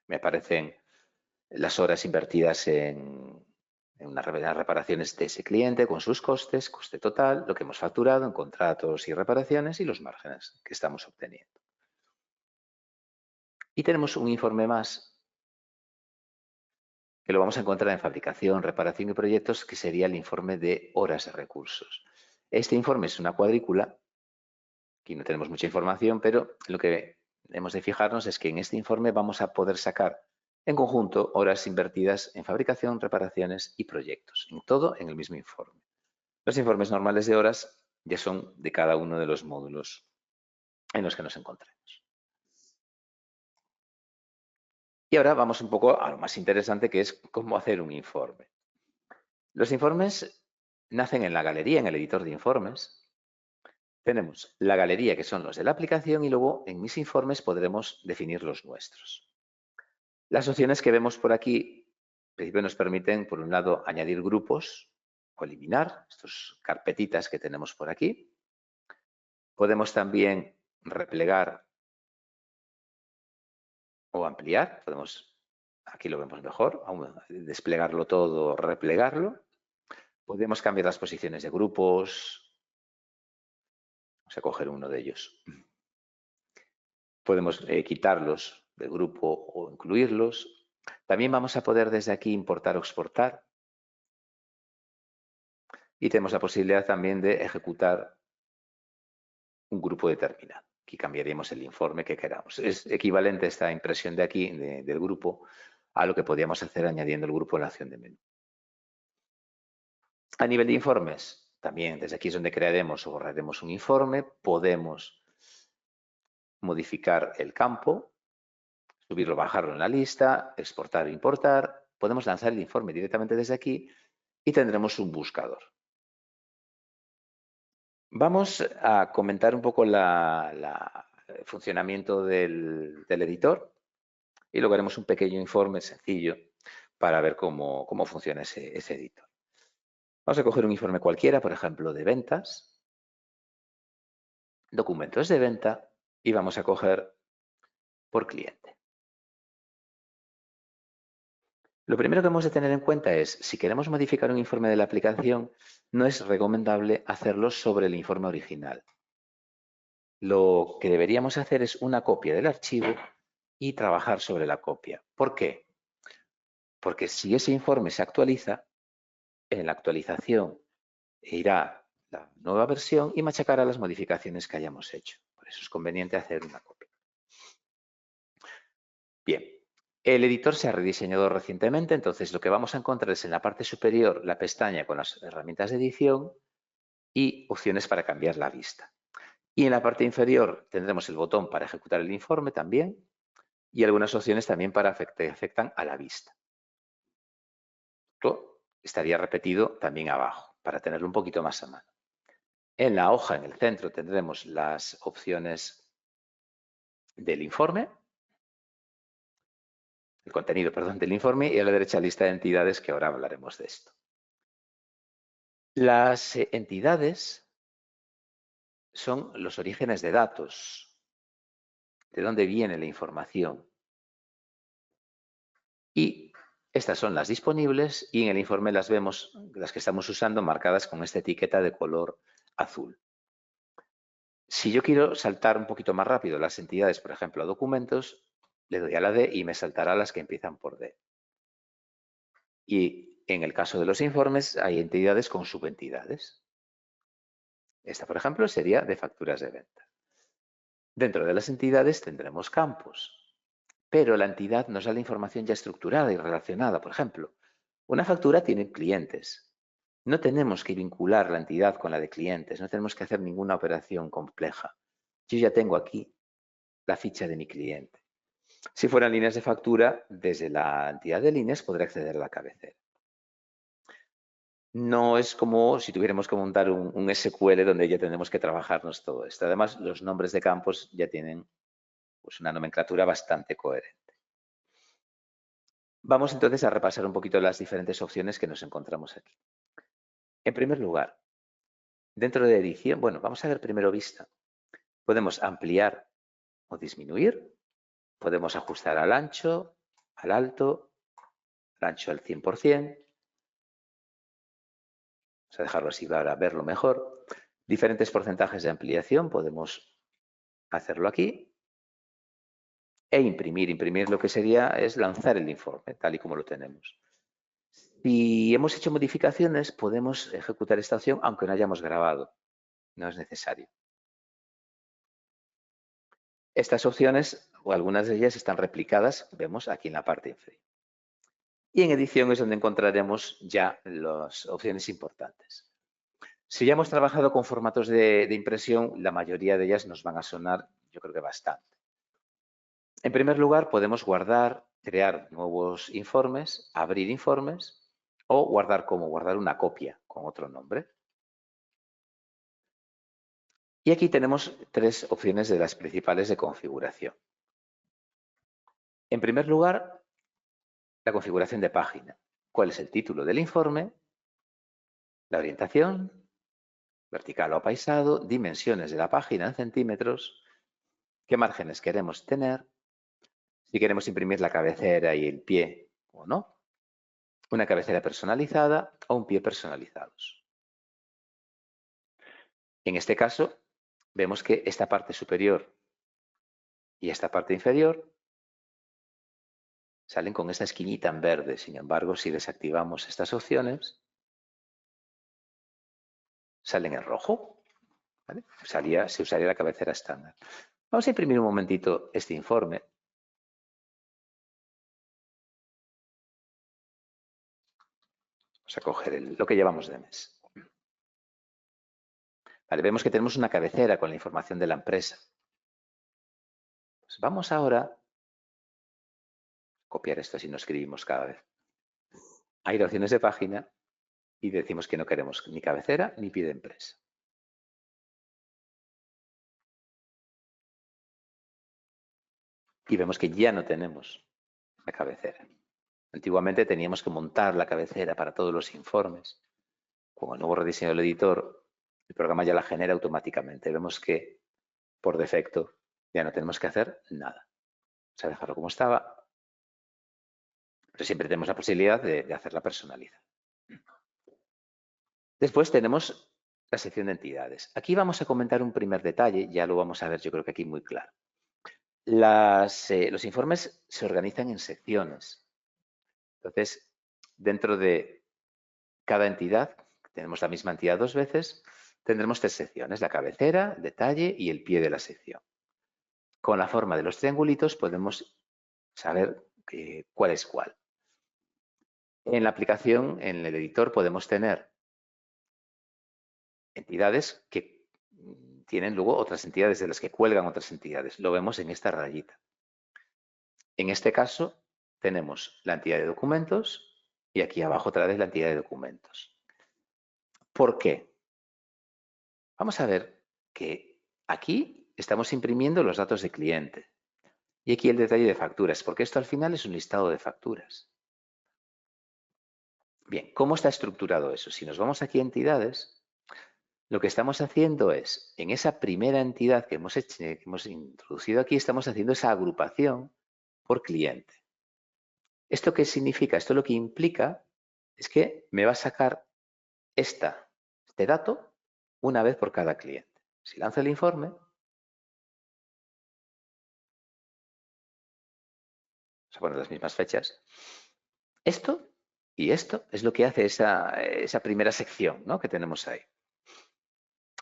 Me aparecen las horas invertidas en unas reparaciones de ese cliente con sus costes, coste total, lo que hemos facturado en contratos y reparaciones y los márgenes que estamos obteniendo. Y tenemos un informe más que lo vamos a encontrar en fabricación, reparación y proyectos, que sería el informe de horas de recursos. Este informe es una cuadrícula. Aquí no tenemos mucha información, pero lo que hemos de fijarnos es que en este informe vamos a poder sacar en conjunto horas invertidas en fabricación, reparaciones y proyectos, en todo en el mismo informe. Los informes normales de horas ya son de cada uno de los módulos en los que nos encontremos. Y ahora vamos un poco a lo más interesante, que es cómo hacer un informe. Los informes nacen en la galería, en el editor de informes. Tenemos la galería, que son los de la aplicación, y luego en mis informes podremos definir los nuestros. Las opciones que vemos por aquí, en principio, nos permiten, por un lado, añadir grupos o eliminar estas carpetitas que tenemos por aquí. Podemos también replegar o ampliar. Aquí lo vemos mejor, desplegarlo todo, replegarlo. Podemos cambiar las posiciones de grupos. Vamos a coger uno de ellos. Podemos quitarlos del grupo o incluirlos. También vamos a poder desde aquí importar o exportar. Y tenemos la posibilidad también de ejecutar un grupo determinado. Aquí cambiaríamos el informe que queramos. Es equivalente esta impresión de aquí, del grupo, a lo que podríamos hacer añadiendo el grupo en la acción de menú. A nivel de informes, también desde aquí es donde crearemos o borraremos un informe. Podemos modificar el campo, subirlo o bajarlo en la lista, exportar o importar. Podemos lanzar el informe directamente desde aquí y tendremos un buscador. Vamos a comentar un poco el funcionamiento del editor y luego haremos un pequeño informe sencillo para ver cómo funciona ese editor. Vamos a coger un informe cualquiera, por ejemplo, de ventas, documentos de venta, y vamos a coger por cliente. Lo primero que hemos de tener en cuenta es, si queremos modificar un informe de la aplicación, no es recomendable hacerlo sobre el informe original. Lo que deberíamos hacer es una copia del archivo y trabajar sobre la copia. ¿Por qué? Porque si ese informe se actualiza, en la actualización irá la nueva versión y machacará las modificaciones que hayamos hecho. Por eso es conveniente hacer una copia. Bien, el editor se ha rediseñado recientemente, entonces lo que vamos a encontrar es en la parte superior la pestaña con las herramientas de edición y opciones para cambiar la vista. Y en la parte inferior tendremos el botón para ejecutar el informe también y algunas opciones también para que afectan a la vista. Esto estaría repetido también abajo para tenerlo un poquito más a mano. En la hoja, en el centro, tendremos las opciones del informe, el contenido, perdón, del informe, y a la derecha lista de entidades, que ahora hablaremos de esto. Las entidades son los orígenes de datos, de dónde viene la información. Y estas son las disponibles y en el informe las vemos, las que estamos usando, marcadas con esta etiqueta de color azul. Si yo quiero saltar un poquito más rápido las entidades, por ejemplo, a documentos, le doy a la D y me saltará las que empiezan por D. Y en el caso de los informes hay entidades con subentidades. Esta, por ejemplo, sería de facturas de venta. Dentro de las entidades tendremos campos, pero la entidad nos da la información ya estructurada y relacionada. Por ejemplo, una factura tiene clientes. No tenemos que vincular la entidad con la de clientes, no tenemos que hacer ninguna operación compleja. Yo ya tengo aquí la ficha de mi cliente. Si fueran líneas de factura, desde la entidad de líneas podrá acceder a la cabecera. No es como si tuviéramos que montar un SQL donde ya tenemos que trabajarnos todo esto. Además, los nombres de campos ya tienen pues, una nomenclatura bastante coherente. Vamos entonces a repasar un poquito las diferentes opciones que nos encontramos aquí. En primer lugar, dentro de edición, bueno, vamos a ver primero vista. Podemos ampliar o disminuir, podemos ajustar al ancho, al alto, al ancho al 100%. Vamos a dejarlo así para verlo mejor. Diferentes porcentajes de ampliación, podemos hacerlo aquí. E imprimir. Imprimir lo que sería es lanzar el informe, tal y como lo tenemos. Si hemos hecho modificaciones, podemos ejecutar esta opción aunque no hayamos grabado. No es necesario. Estas opciones, o algunas de ellas, están replicadas, vemos aquí en la parte inferior. Y en edición es donde encontraremos ya las opciones importantes. Si ya hemos trabajado con formatos de impresión, la mayoría de ellas nos van a sonar, yo creo que bastante. En primer lugar, podemos guardar, crear nuevos informes, abrir informes o guardar una copia con otro nombre. Y aquí tenemos tres opciones de las principales de configuración. En primer lugar, la configuración de página. ¿Cuál es el título del informe? La orientación, vertical o apaisado, dimensiones de la página en centímetros, qué márgenes queremos tener, si queremos imprimir la cabecera y el pie o no, una cabecera personalizada o un pie personalizados. En este caso, vemos que esta parte superior y esta parte inferior salen con esta esquinita en verde. Sin embargo, si desactivamos estas opciones, salen en rojo. ¿Vale? Se usaría la cabecera estándar. Vamos a imprimir un momentito este informe. Vamos a coger lo que llevamos de mes. Vale, vemos que tenemos una cabecera con la información de la empresa. Pues vamos ahora a copiar esto así no escribimos cada vez. A ir a opciones de página y decimos que no queremos ni cabecera ni pie de empresa. Y vemos que ya no tenemos la cabecera. Antiguamente teníamos que montar la cabecera para todos los informes. Con el nuevo rediseño del editor, el programa ya la genera automáticamente. Vemos que por defecto ya no tenemos que hacer nada. Vamos a dejarlo como estaba, pero siempre tenemos la posibilidad de hacerla personalizada. Después tenemos la sección de entidades. Aquí vamos a comentar un primer detalle, ya lo vamos a ver yo creo que aquí muy claro. Los informes se organizan en secciones. Entonces, dentro de cada entidad, tenemos la misma entidad dos veces, tendremos tres secciones, la cabecera, el detalle y el pie de la sección. Con la forma de los triangulitos podemos saber cuál es cuál. En la aplicación, en el editor, podemos tener entidades que tienen luego otras entidades de las que cuelgan otras entidades. Lo vemos en esta rayita. En este caso, tenemos la entidad de documentos y aquí abajo otra vez la entidad de documentos. ¿Por qué? Vamos a ver que aquí estamos imprimiendo los datos de cliente. Y aquí el detalle de facturas, porque esto al final es un listado de facturas. Bien, ¿cómo está estructurado eso? Si nos vamos aquí a entidades, lo que estamos haciendo es, en esa primera entidad que hemos introducido aquí, estamos haciendo esa agrupación por cliente. ¿Esto qué significa? Esto lo que implica es que me va a sacar este dato una vez por cada cliente. Si lanzo el informe, vamos a poner las mismas fechas, esto y esto es lo que hace esa primera sección, ¿no?, que tenemos ahí.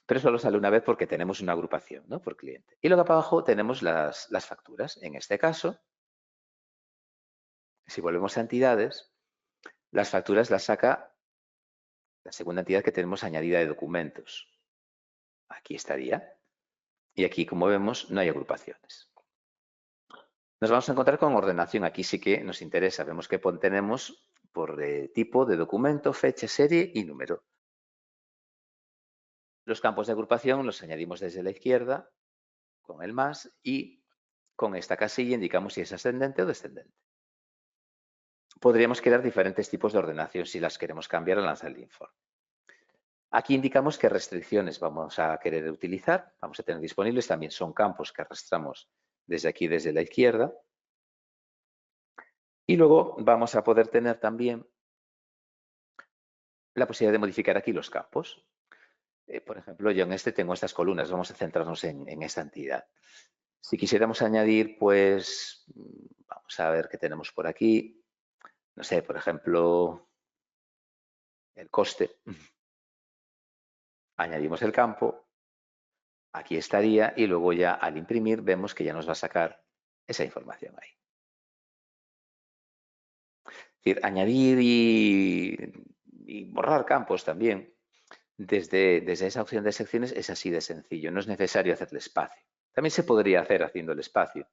Pero solo sale una vez porque tenemos una agrupación, ¿no?, por cliente. Y luego abajo tenemos las facturas. En este caso, si volvemos a entidades, las facturas las saca la segunda entidad que tenemos añadida de documentos. Aquí estaría. Y aquí, como vemos, no hay agrupaciones. Nos vamos a encontrar con ordenación. Aquí sí que nos interesa. Vemos que tenemos por tipo de documento, fecha, serie y número. Los campos de agrupación los añadimos desde la izquierda con el más y con esta casilla indicamos si es ascendente o descendente. Podríamos crear diferentes tipos de ordenación si las queremos cambiar al lanzar el informe. Aquí indicamos qué restricciones vamos a querer utilizar. Vamos a tener disponibles, también son campos que arrastramos desde aquí, desde la izquierda. Y luego vamos a poder tener también la posibilidad de modificar aquí los campos. Por ejemplo, yo en este tengo estas columnas, vamos a centrarnos en esta entidad. Si quisiéramos añadir, pues, vamos a ver qué tenemos por aquí. No sé, por ejemplo, el coste. Añadimos el campo, aquí estaría y luego ya al imprimir vemos que ya nos va a sacar esa información ahí. Es decir, añadir y borrar campos también. Desde esa opción de secciones es así de sencillo, no es necesario hacerle espacio. También se podría hacer haciendo el espacio,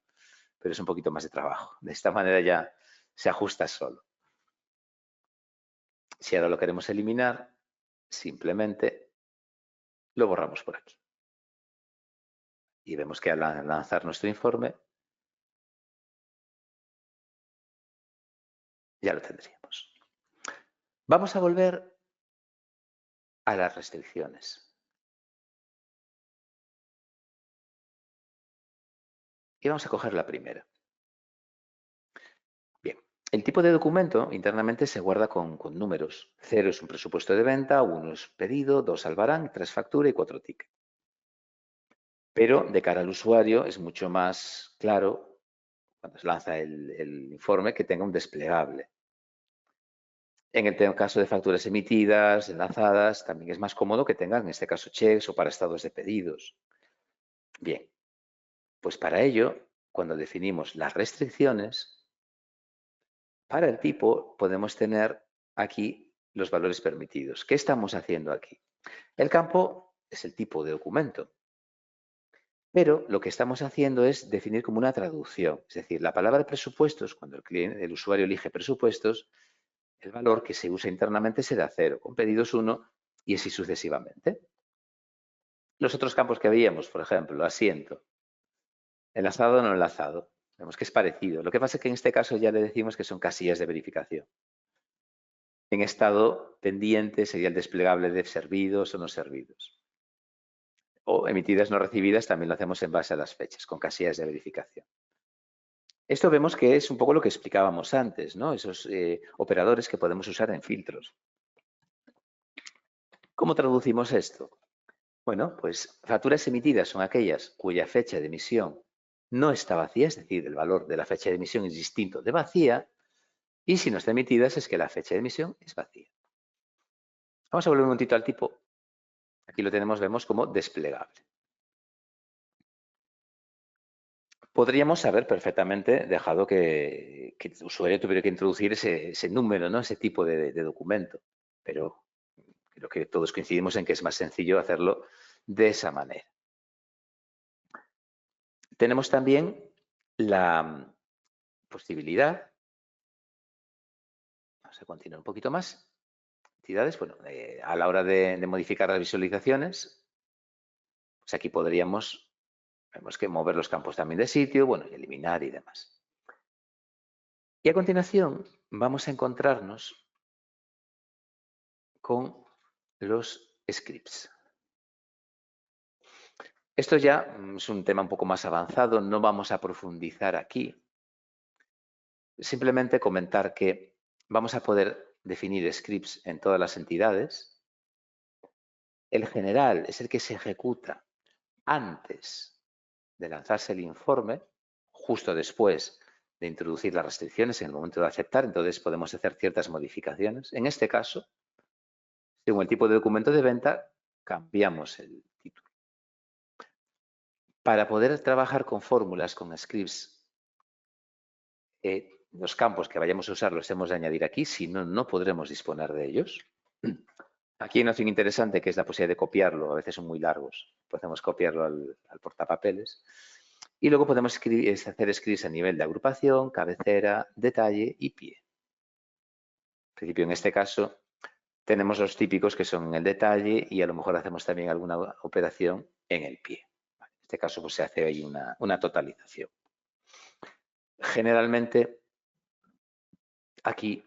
pero es un poquito más de trabajo. De esta manera ya se ajusta solo. Si ahora lo queremos eliminar, simplemente lo borramos por aquí. Y vemos que al lanzar nuestro informe ya lo tendríamos. Vamos a volver a las restricciones. Y vamos a coger la primera. Bien, el tipo de documento internamente se guarda con números. 0 es un presupuesto de venta, 1 es pedido, 2 albarán, 3 factura y 4 ticket. Pero de cara al usuario es mucho más claro cuando se lanza el informe que tenga un desplegable. En el caso de facturas emitidas, enlazadas, también es más cómodo que tengan, en este caso, checks o para estados de pedidos. Bien, pues para ello, cuando definimos las restricciones, para el tipo podemos tener aquí los valores permitidos. ¿Qué estamos haciendo aquí? El campo es el tipo de documento, pero lo que estamos haciendo es definir como una traducción. Es decir, la palabra presupuestos, cuando el usuario elige presupuestos, el valor que se usa internamente será 0, con pedidos 1 y así sucesivamente. Los otros campos que veíamos, por ejemplo, asiento, enlazado o no enlazado, vemos que es parecido. Lo que pasa es que en este caso ya le decimos que son casillas de verificación. En estado pendiente sería el desplegable de servidos o no servidos. O emitidas no recibidas también lo hacemos en base a las fechas, con casillas de verificación. Esto vemos que es un poco lo que explicábamos antes, ¿no? Esos operadores que podemos usar en filtros. ¿Cómo traducimos esto? Bueno, pues facturas emitidas son aquellas cuya fecha de emisión no está vacía, es decir, el valor de la fecha de emisión es distinto de vacía, y si no está emitidas es que la fecha de emisión es vacía. Vamos a volver un momentito al tipo. Aquí lo tenemos, vemos como desplegable. Podríamos haber perfectamente dejado que el usuario tuviera que introducir ese número, ¿no? Ese tipo de documento, pero creo que todos coincidimos en que es más sencillo hacerlo de esa manera. Tenemos también la posibilidad, vamos a continuar un poquito más, entidades, bueno, a la hora de modificar las visualizaciones, pues aquí podríamos, vemos que mover los campos también de sitio, bueno, y eliminar y demás. Y a continuación vamos a encontrarnos con los scripts. Esto ya es un tema un poco más avanzado, no vamos a profundizar aquí. Simplemente comentar que vamos a poder definir scripts en todas las entidades. El general es el que se ejecuta antes de lanzarse el informe, justo después de introducir las restricciones en el momento de aceptar, entonces podemos hacer ciertas modificaciones. En este caso, según el tipo de documento de venta, cambiamos el título. Para poder trabajar con fórmulas, con scripts, los campos que vayamos a usar los hemos de añadir aquí, si no, no podremos disponer de ellos. Aquí hay una opción interesante que es la posibilidad de copiarlo, a veces son muy largos, podemos copiarlo al portapapeles. Y luego podemos hacer scripts a nivel de agrupación, cabecera, detalle y pie. En principio, en este caso, tenemos los típicos que son en el detalle y a lo mejor hacemos también alguna operación en el pie. En este caso, pues se hace ahí una totalización. Generalmente, aquí,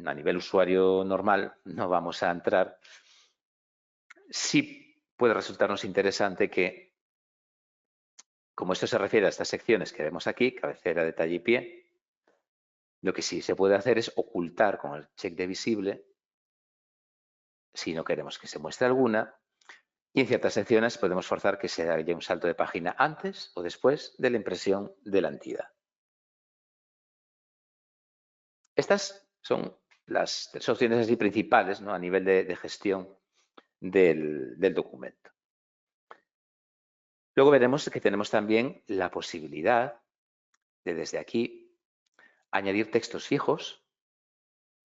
a nivel usuario normal, no vamos a entrar. Sí puede resultarnos interesante que, como esto se refiere a estas secciones que vemos aquí, cabecera, detalle y pie, lo que sí se puede hacer es ocultar con el check de visible si no queremos que se muestre alguna. Y en ciertas secciones podemos forzar que se haya un salto de página antes o después de la impresión de la entidad. Estas son las tres opciones así principales, ¿no?, a nivel de gestión del documento. Luego veremos que tenemos también la posibilidad de desde aquí añadir textos fijos,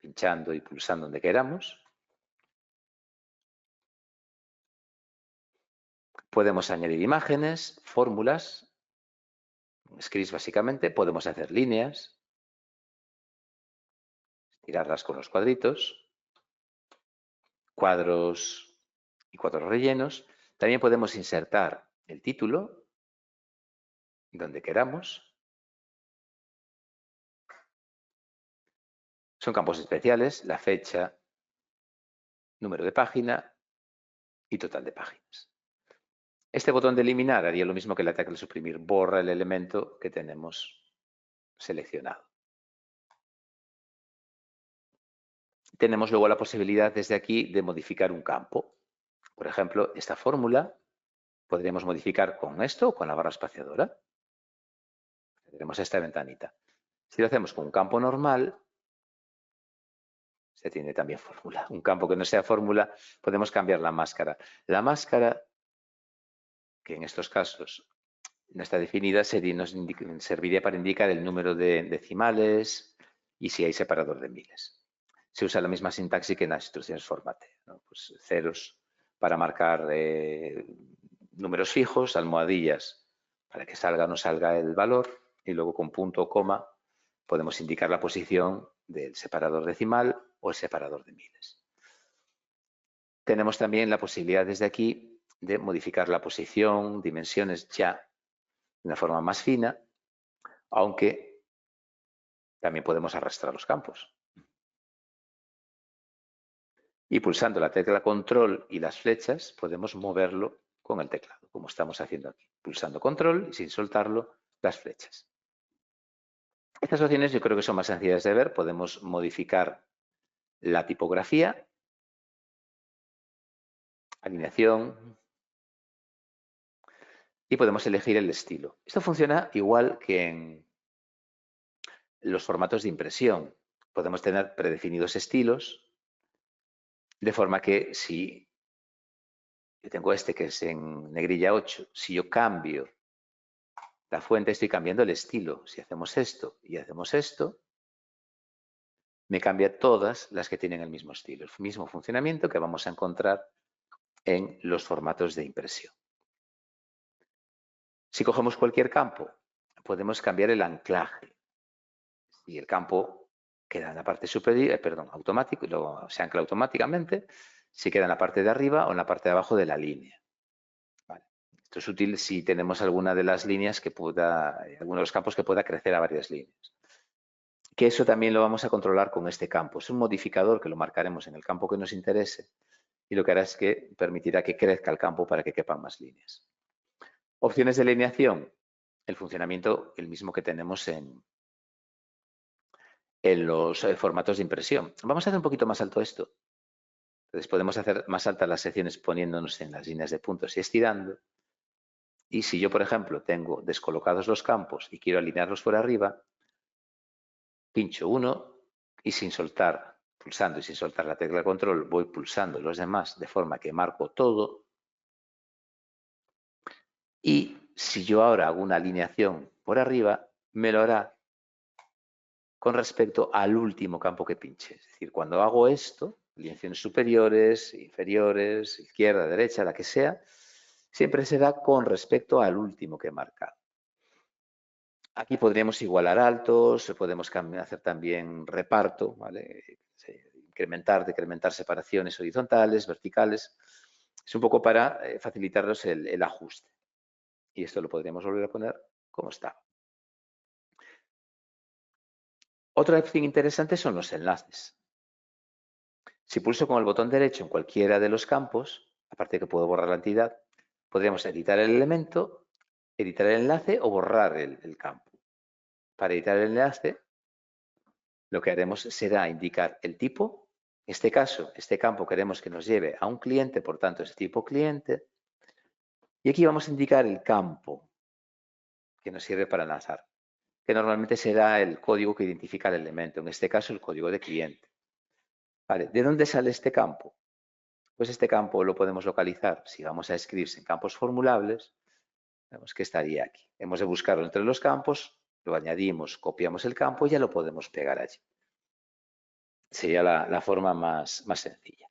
pinchando y pulsando donde queramos. Podemos añadir imágenes, fórmulas, scripts básicamente, podemos hacer líneas, tirarlas con los cuadritos, cuadros y cuadros rellenos. También podemos insertar el título donde queramos. Son campos especiales, la fecha, número de página y total de páginas. Este botón de eliminar haría lo mismo que la tecla de suprimir, borra el elemento que tenemos seleccionado. Tenemos luego la posibilidad desde aquí de modificar un campo. Por ejemplo, esta fórmula podríamos modificar con esto o con la barra espaciadora. Tenemos esta ventanita. Si lo hacemos con un campo normal, se tiene también fórmula. Un campo que no sea fórmula, podemos cambiar la máscara. La máscara, que en estos casos no está definida, nos serviría para indicar el número de decimales y si hay separador de miles. Se usa la misma sintaxis que en las instrucciones formateo, ¿no? Pues ceros para marcar números fijos, almohadillas para que salga o no salga el valor y luego con punto o coma podemos indicar la posición del separador decimal o el separador de miles. Tenemos también la posibilidad desde aquí de modificar la posición, dimensiones ya de una forma más fina, aunque también podemos arrastrar los campos. Y pulsando la tecla control y las flechas podemos moverlo con el teclado, como estamos haciendo aquí. Pulsando control y sin soltarlo, las flechas. Estas opciones yo creo que son más sencillas de ver. Podemos modificar la tipografía, alineación y podemos elegir el estilo. Esto funciona igual que en los formatos de impresión. Podemos tener predefinidos estilos, de forma que si yo tengo este que es en negrilla 8, si yo cambio la fuente, estoy cambiando el estilo. Si hacemos esto y hacemos esto, me cambia todas las que tienen el mismo estilo, el mismo funcionamiento que vamos a encontrar en los formatos de impresión. Si cogemos cualquier campo, podemos cambiar el anclaje. Y el campo queda en la parte superior, automático, se ancla automáticamente, si queda en la parte de arriba o en la parte de abajo de la línea. Vale. Esto es útil si tenemos alguna de las líneas que alguno de los campos que pueda crecer a varias líneas. Que eso también lo vamos a controlar con este campo. Es un modificador que lo marcaremos en el campo que nos interese y lo que hará es que permitirá que crezca el campo para que quepan más líneas. Opciones de alineación. El funcionamiento, el mismo que tenemos en los formatos de impresión. Vamos a hacer un poquito más alto esto. Entonces podemos hacer más altas las secciones poniéndonos en las líneas de puntos y estirando. Y si yo, por ejemplo, tengo descolocados los campos y quiero alinearlos por arriba, pincho uno y sin soltar, pulsando y sin soltar la tecla control, voy pulsando los demás de forma que marco todo. Y si yo ahora hago una alineación por arriba, me lo hará con respecto al último campo que pinche. Es decir, cuando hago esto, alineaciones superiores, inferiores, izquierda, derecha, la que sea, siempre será con respecto al último que he marcado. Aquí podríamos igualar altos, podemos hacer también reparto, ¿vale? Incrementar, decrementar separaciones horizontales, verticales. Es un poco para facilitaros el ajuste. Y esto lo podríamos volver a poner como está. Otra opción interesante son los enlaces. Si pulso con el botón derecho en cualquiera de los campos, aparte de que puedo borrar la entidad, podríamos editar el elemento, editar el enlace o borrar el campo. Para editar el enlace, lo que haremos será indicar el tipo. En este caso, este campo queremos que nos lleve a un cliente, por tanto es tipo cliente. Y aquí vamos a indicar el campo que nos sirve para enlazar, que normalmente será el código que identifica el elemento, en este caso el código de cliente. Vale, ¿de dónde sale este campo? Pues este campo lo podemos localizar, si vamos a scripts en campos formulables, vemos que estaría aquí. Hemos de buscarlo entre los campos, lo añadimos, copiamos el campo y ya lo podemos pegar allí. Sería la forma más sencilla.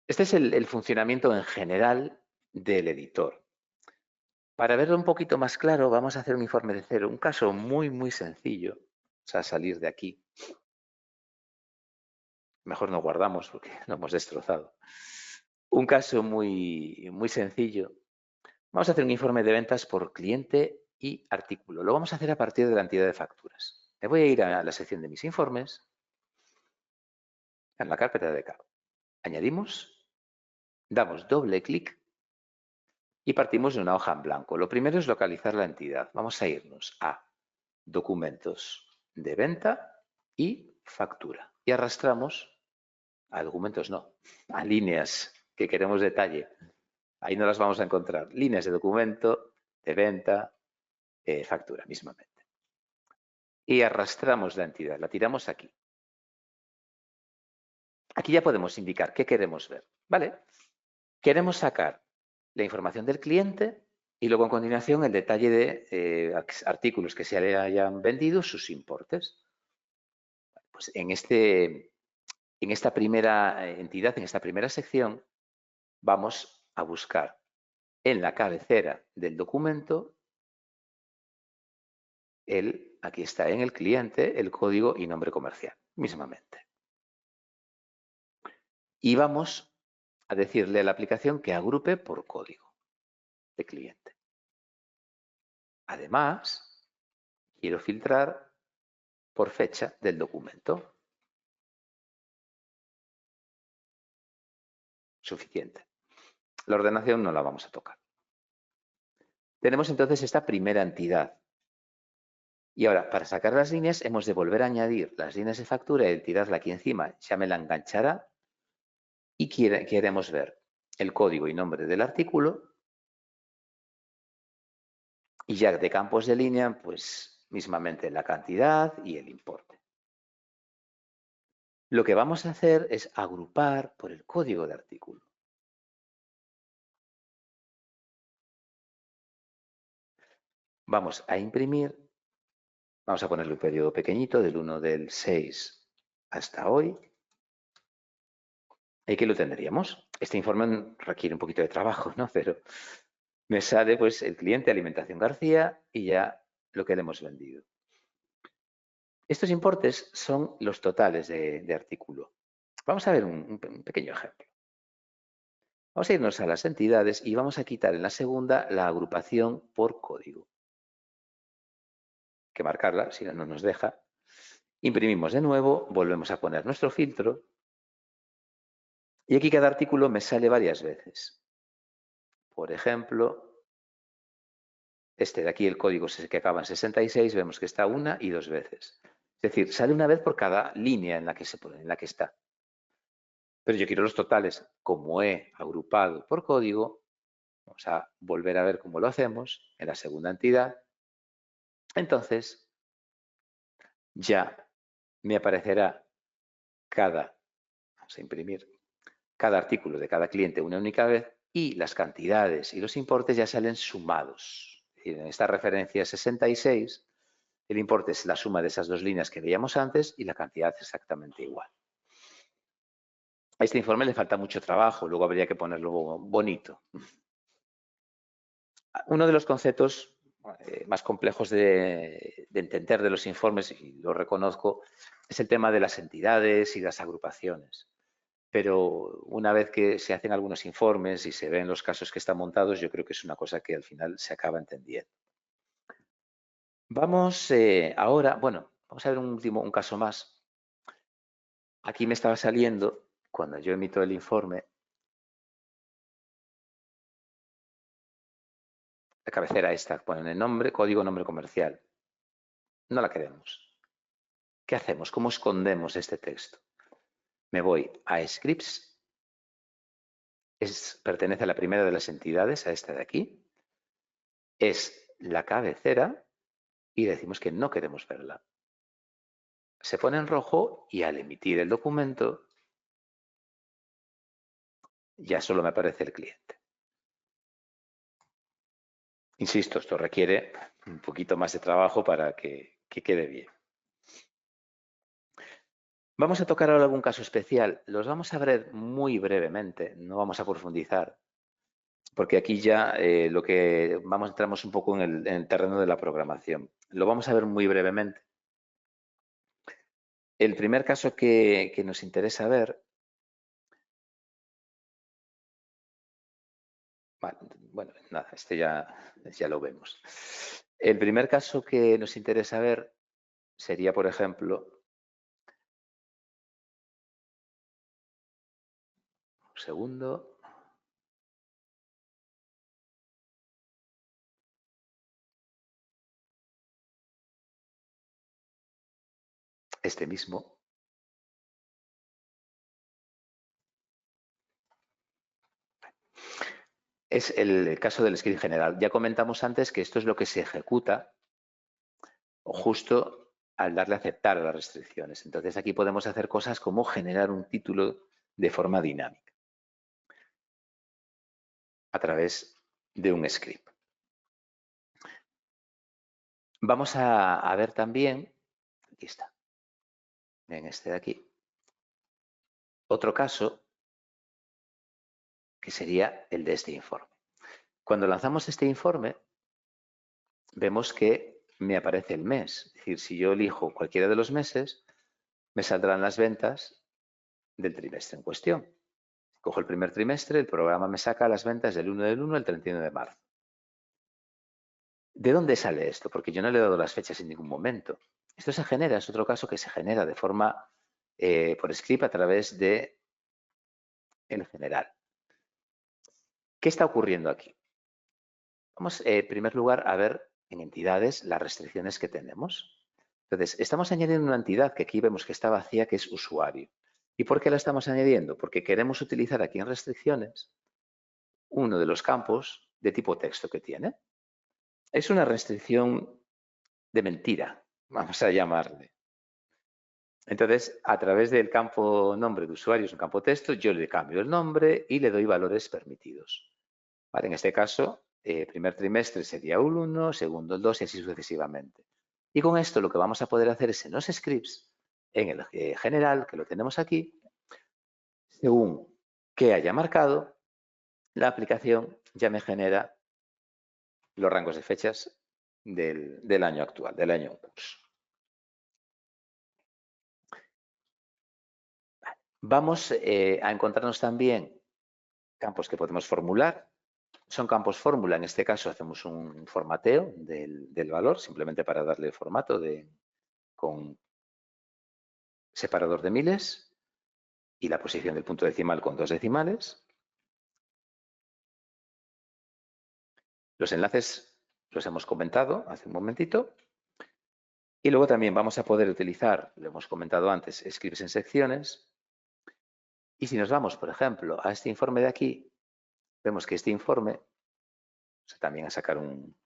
Este es el funcionamiento en general del editor. Para verlo un poquito más claro, vamos a hacer un informe de cero, un caso muy sencillo. O sea, salir de aquí. Mejor no guardamos porque lo hemos destrozado. Un caso muy sencillo. Vamos a hacer un informe de ventas por cliente y artículo. Lo vamos a hacer a partir de la entidad de facturas. Me voy a ir a la sección de mis informes, en la carpeta de cargo. Añadimos, damos doble clic y partimos de una hoja en blanco. Lo primero es localizar la entidad. Vamos a irnos a documentos de venta y factura. Y arrastramos a documentos, no, a líneas que queremos detalle. Ahí no las vamos a encontrar. Líneas de documento, de venta, factura mismamente. Y arrastramos la entidad, la tiramos aquí. Aquí ya podemos indicar qué queremos ver, ¿vale? Queremos sacar la información del cliente y luego a continuación el detalle de artículos que se le hayan vendido, sus importes. Pues en esta primera entidad, en esta primera sección, vamos a buscar en la cabecera del documento aquí está en el cliente, el código y nombre comercial, mismamente. Y vamos a decirle a la aplicación que agrupe por código de cliente. Además, quiero filtrar por fecha del documento. Suficiente. La ordenación no la vamos a tocar. Tenemos entonces esta primera entidad. Y ahora, para sacar las líneas, hemos de volver a añadir las líneas de factura y tirarla aquí encima. Ya me la enganchará. Y queremos ver el código y nombre del artículo. Y ya de campos de línea, pues mismamente la cantidad y el importe. Lo que vamos a hacer es agrupar por el código de artículo. Vamos a imprimir, vamos a ponerle un periodo pequeñito del 1 del 6 hasta hoy. ¿Y qué lo tendríamos? Este informe requiere un poquito de trabajo, ¿no? Pero me sale pues el cliente Alimentación García y ya lo que le hemos vendido. Estos importes son los totales de artículo. Vamos a ver un pequeño ejemplo. Vamos a irnos a las entidades y vamos a quitar en la segunda la agrupación por código. Hay que marcarla, si no, no nos deja. Imprimimos de nuevo, volvemos a poner nuestro filtro. Y aquí cada artículo me sale varias veces. Por ejemplo, este de aquí, el código que acaba en 66, vemos que está una y dos veces. Es decir, sale una vez por cada línea en la que está. Pero yo quiero los totales. Como he agrupado por código, vamos a volver a ver cómo lo hacemos en la segunda entidad. Entonces, ya me aparecerá vamos a imprimir, cada artículo de cada cliente una única vez y las cantidades y los importes ya salen sumados. Es decir, en esta referencia 66, el importe es la suma de esas dos líneas que veíamos antes y la cantidad es exactamente igual. A este informe le falta mucho trabajo, luego habría que ponerlo bonito. Uno de los conceptos más complejos de entender de los informes, y lo reconozco, es el tema de las entidades y las agrupaciones. Pero una vez que se hacen algunos informes y se ven los casos que están montados, yo creo que es una cosa que al final se acaba entendiendo. Vamos ahora, bueno, vamos a ver un caso más. Aquí me estaba saliendo, cuando yo emito el informe, la cabecera esta, ponen el nombre, código, nombre comercial. No la queremos. ¿Qué hacemos? ¿Cómo escondemos este texto? Me voy a Scripts, pertenece a la primera de las entidades, a esta de aquí, es la cabecera y decimos que no queremos verla. Se pone en rojo y al emitir el documento ya solo me aparece el cliente. Insisto, esto requiere un poquito más de trabajo para que quede bien. Vamos a tocar ahora algún caso especial. Los vamos a ver muy brevemente, no vamos a profundizar, porque aquí ya entramos un poco en el terreno de la programación. Lo vamos a ver muy brevemente. El primer caso que nos interesa ver, bueno, nada, este ya lo vemos. El primer caso que nos interesa ver sería, por ejemplo, un segundo. Este mismo. Es el caso del script general. Ya comentamos antes que esto es lo que se ejecuta justo al darle a aceptar a las restricciones. Entonces aquí podemos hacer cosas como generar un título de forma dinámica a través de un script. Vamos a ver también, aquí está, en este de aquí, otro caso que sería el de este informe. Cuando lanzamos este informe, vemos que me aparece el mes. Es decir, si yo elijo cualquiera de los meses, me saldrán las ventas del trimestre en cuestión. Cojo el primer trimestre, el programa me saca las ventas del 1 del 1 al 31 de marzo. ¿De dónde sale esto? Porque yo no le he dado las fechas en ningún momento. Esto se genera, es otro caso que se genera de forma por script a través de el general. ¿Qué está ocurriendo aquí? Vamos, en primer lugar, a ver en entidades las restricciones que tenemos. Entonces, estamos añadiendo una entidad que aquí vemos que está vacía, que es usuario. ¿Y por qué la estamos añadiendo? Porque queremos utilizar aquí en restricciones uno de los campos de tipo texto que tiene. Es una restricción de mentira, vamos a llamarle. Entonces, a través del campo nombre de usuario, es un campo texto, yo le cambio el nombre y le doy valores permitidos. Vale, en este caso, primer trimestre sería el 1, segundo el 2 y así sucesivamente. Y con esto lo que vamos a poder hacer es en los scripts, en el general, que lo tenemos aquí, según que haya marcado, la aplicación ya me genera los rangos de fechas del año actual, del año en curso. Vamos a encontrarnos también campos que podemos formular. Son campos fórmula, en este caso hacemos un formateo del valor, simplemente para darle formato con separador de miles y la posición del punto decimal con 2 decimales. Los enlaces los hemos comentado hace un momentito. Y luego también vamos a poder utilizar, lo hemos comentado antes, scripts en secciones. Y si nos vamos, por ejemplo, a este informe de aquí, vemos que este informe, vamos también a sacar un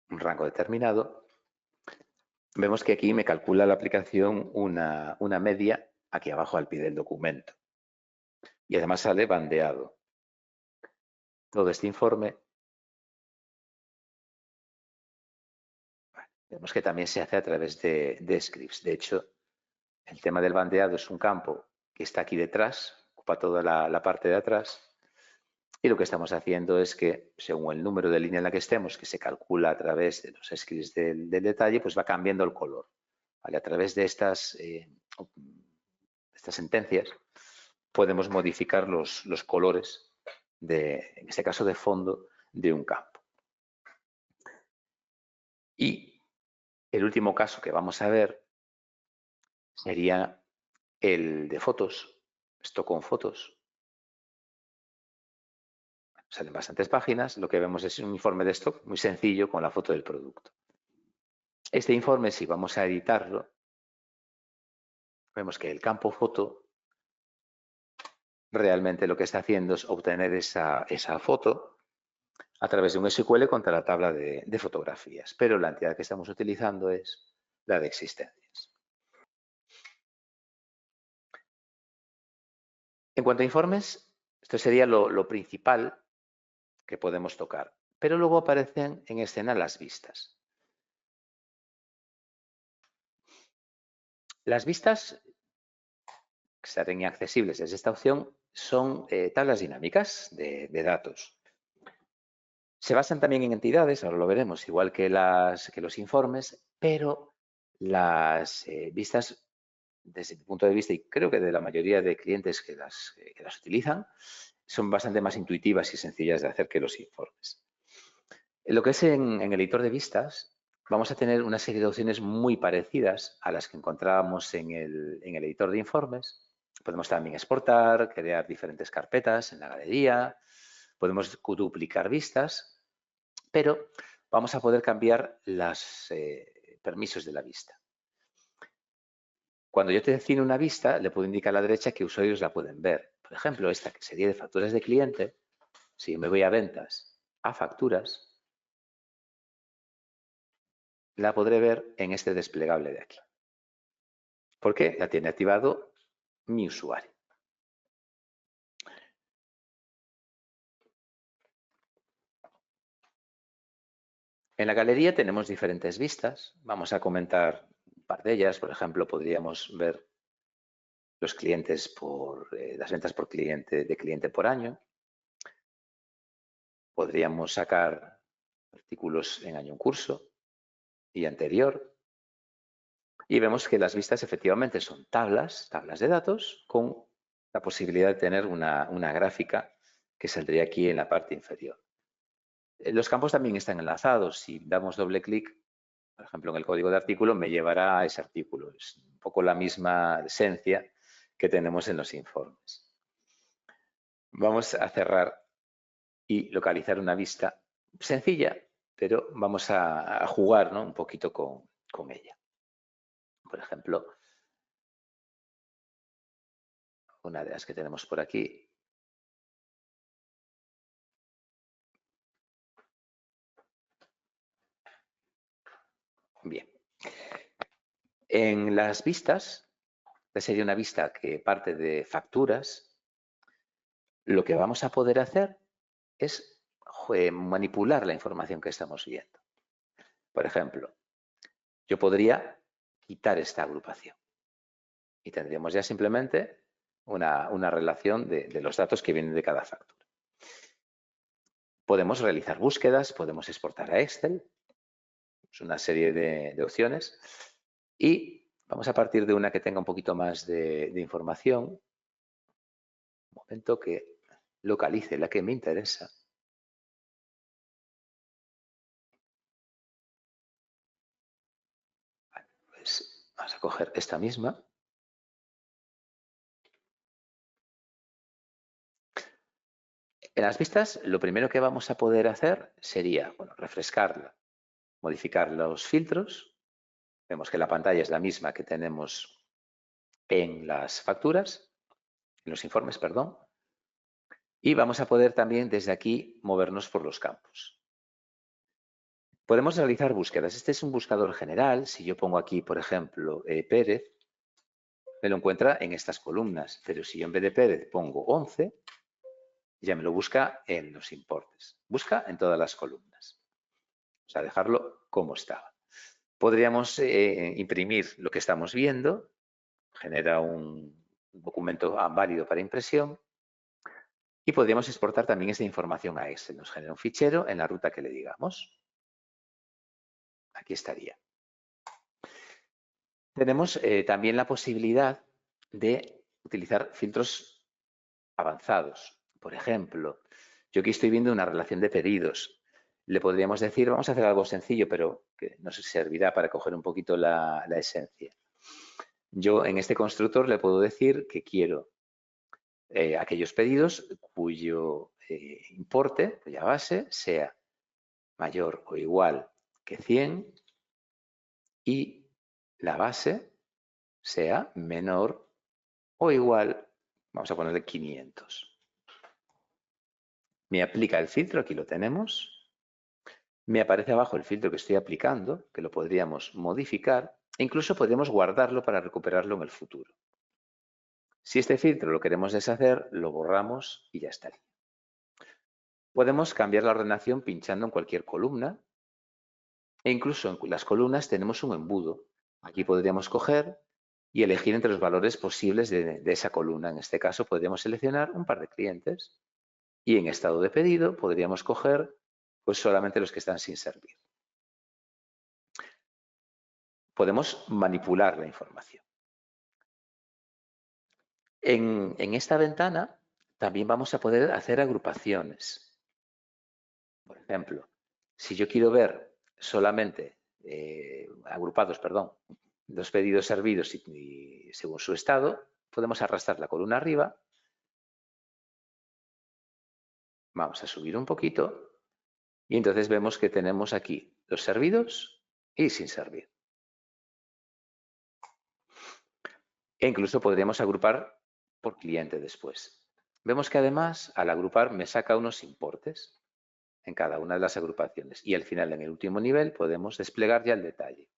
rango determinado, vemos que aquí me calcula la aplicación una media aquí abajo al pie del documento. Y además sale bandeado. Todo este informe, vemos que también se hace a través de scripts. De hecho, el tema del bandeado es un campo que está aquí detrás, ocupa toda la parte de atrás. Y lo que estamos haciendo es que, según el número de línea en la que estemos, que se calcula a través de los scripts del detalle, pues va cambiando el color. ¿Vale? A través de estas sentencias podemos modificar los colores, en este caso de fondo, de un campo. Y el último caso que vamos a ver sería el de fotos, esto con fotos. Salen bastantes páginas, lo que vemos es un informe de stock muy sencillo con la foto del producto. Este informe, si vamos a editarlo, vemos que el campo foto realmente lo que está haciendo es obtener esa foto a través de un SQL contra la tabla de fotografías, pero la entidad que estamos utilizando es la de existencias. En cuanto a informes, esto sería lo principal que podemos tocar, pero luego aparecen en escena las vistas. Las vistas que estarán inaccesibles desde esta opción son tablas dinámicas de datos. Se basan también en entidades, ahora lo veremos, igual que los informes, pero las vistas, desde mi punto de vista, y creo que de la mayoría de clientes que las utilizan, son bastante más intuitivas y sencillas de hacer que los informes. En lo que es en el editor de vistas, vamos a tener una serie de opciones muy parecidas a las que encontrábamos en el editor de informes. Podemos también exportar, crear diferentes carpetas en la galería, podemos duplicar vistas, pero vamos a poder cambiar los permisos de la vista. Cuando yo te defino una vista, le puedo indicar a la derecha qué usuarios la pueden ver. Por ejemplo, esta que sería de facturas de cliente, si yo me voy a ventas, a facturas, la podré ver en este desplegable de aquí. Porque la tiene activado mi usuario. En la galería tenemos diferentes vistas. Vamos a comentar un par de ellas. Por ejemplo, podríamos ver los clientes las ventas por cliente, de cliente por año. Podríamos sacar artículos en año en curso y anterior. Y vemos que las vistas efectivamente son tablas de datos con la posibilidad de tener una gráfica que saldría aquí en la parte inferior. Los campos también están enlazados. Si damos doble clic, por ejemplo, en el código de artículo, me llevará a ese artículo. Es un poco la misma esencia que tenemos en los informes. Vamos a cerrar y localizar una vista sencilla, pero vamos a jugar, ¿no?, un poquito con ella. Por ejemplo, una de las que tenemos por aquí. Bien. En las vistas, esta sería una vista que parte de facturas. Lo que vamos a poder hacer es manipular la información que estamos viendo. Por ejemplo, yo podría quitar esta agrupación y tendríamos ya simplemente una relación de los datos que vienen de cada factura. Podemos realizar búsquedas, podemos exportar a Excel, es una serie de opciones, y vamos a partir de una que tenga un poquito más de información. Un momento que localice la que me interesa. Pues vamos a coger esta misma. En las vistas, lo primero que vamos a poder hacer sería, bueno, refrescarla, modificar los filtros. Vemos que la pantalla es la misma que tenemos en las facturas, en los informes, perdón. Y vamos a poder también desde aquí movernos por los campos. Podemos realizar búsquedas. Este es un buscador general. Si yo pongo aquí, por ejemplo, Pérez, me lo encuentra en estas columnas. Pero si yo en vez de Pérez pongo 11, ya me lo busca en los importes. Busca en todas las columnas. O sea, dejarlo como estaba. Podríamos imprimir lo que estamos viendo. Genera un documento válido para impresión. Y podríamos exportar también esta información a Excel. Nos genera un fichero en la ruta que le digamos. Aquí estaría. Tenemos también la posibilidad de utilizar filtros avanzados. Por ejemplo, yo aquí estoy viendo una relación de pedidos. Le podríamos decir, vamos a hacer algo sencillo, pero que nos servirá para coger un poquito la esencia. Yo en este constructor le puedo decir que quiero aquellos pedidos cuyo importe, cuya base, sea mayor o igual que 100 y la base sea menor o igual, vamos a ponerle 500. Me aplica el filtro, aquí lo tenemos. Me aparece abajo el filtro que estoy aplicando, que lo podríamos modificar e incluso podríamos guardarlo para recuperarlo en el futuro. Si este filtro lo queremos deshacer, lo borramos y ya estaría. Podemos cambiar la ordenación pinchando en cualquier columna e incluso en las columnas tenemos un embudo. Aquí podríamos coger y elegir entre los valores posibles de esa columna. En este caso podríamos seleccionar un par de clientes y en estado de pedido podríamos coger pues solamente los que están sin servir. Podemos manipular la información. En esta ventana también vamos a poder hacer agrupaciones. Por ejemplo, si yo quiero ver solamente agrupados, los pedidos servidos y según su estado, podemos arrastrar la columna arriba. Vamos a subir un poquito y entonces vemos que tenemos aquí los servidos y sin servir. E incluso podríamos agrupar por cliente después. Vemos que además, al agrupar, me saca unos importes en cada una de las agrupaciones. Y al final, en el último nivel, podemos desplegar ya el detalle.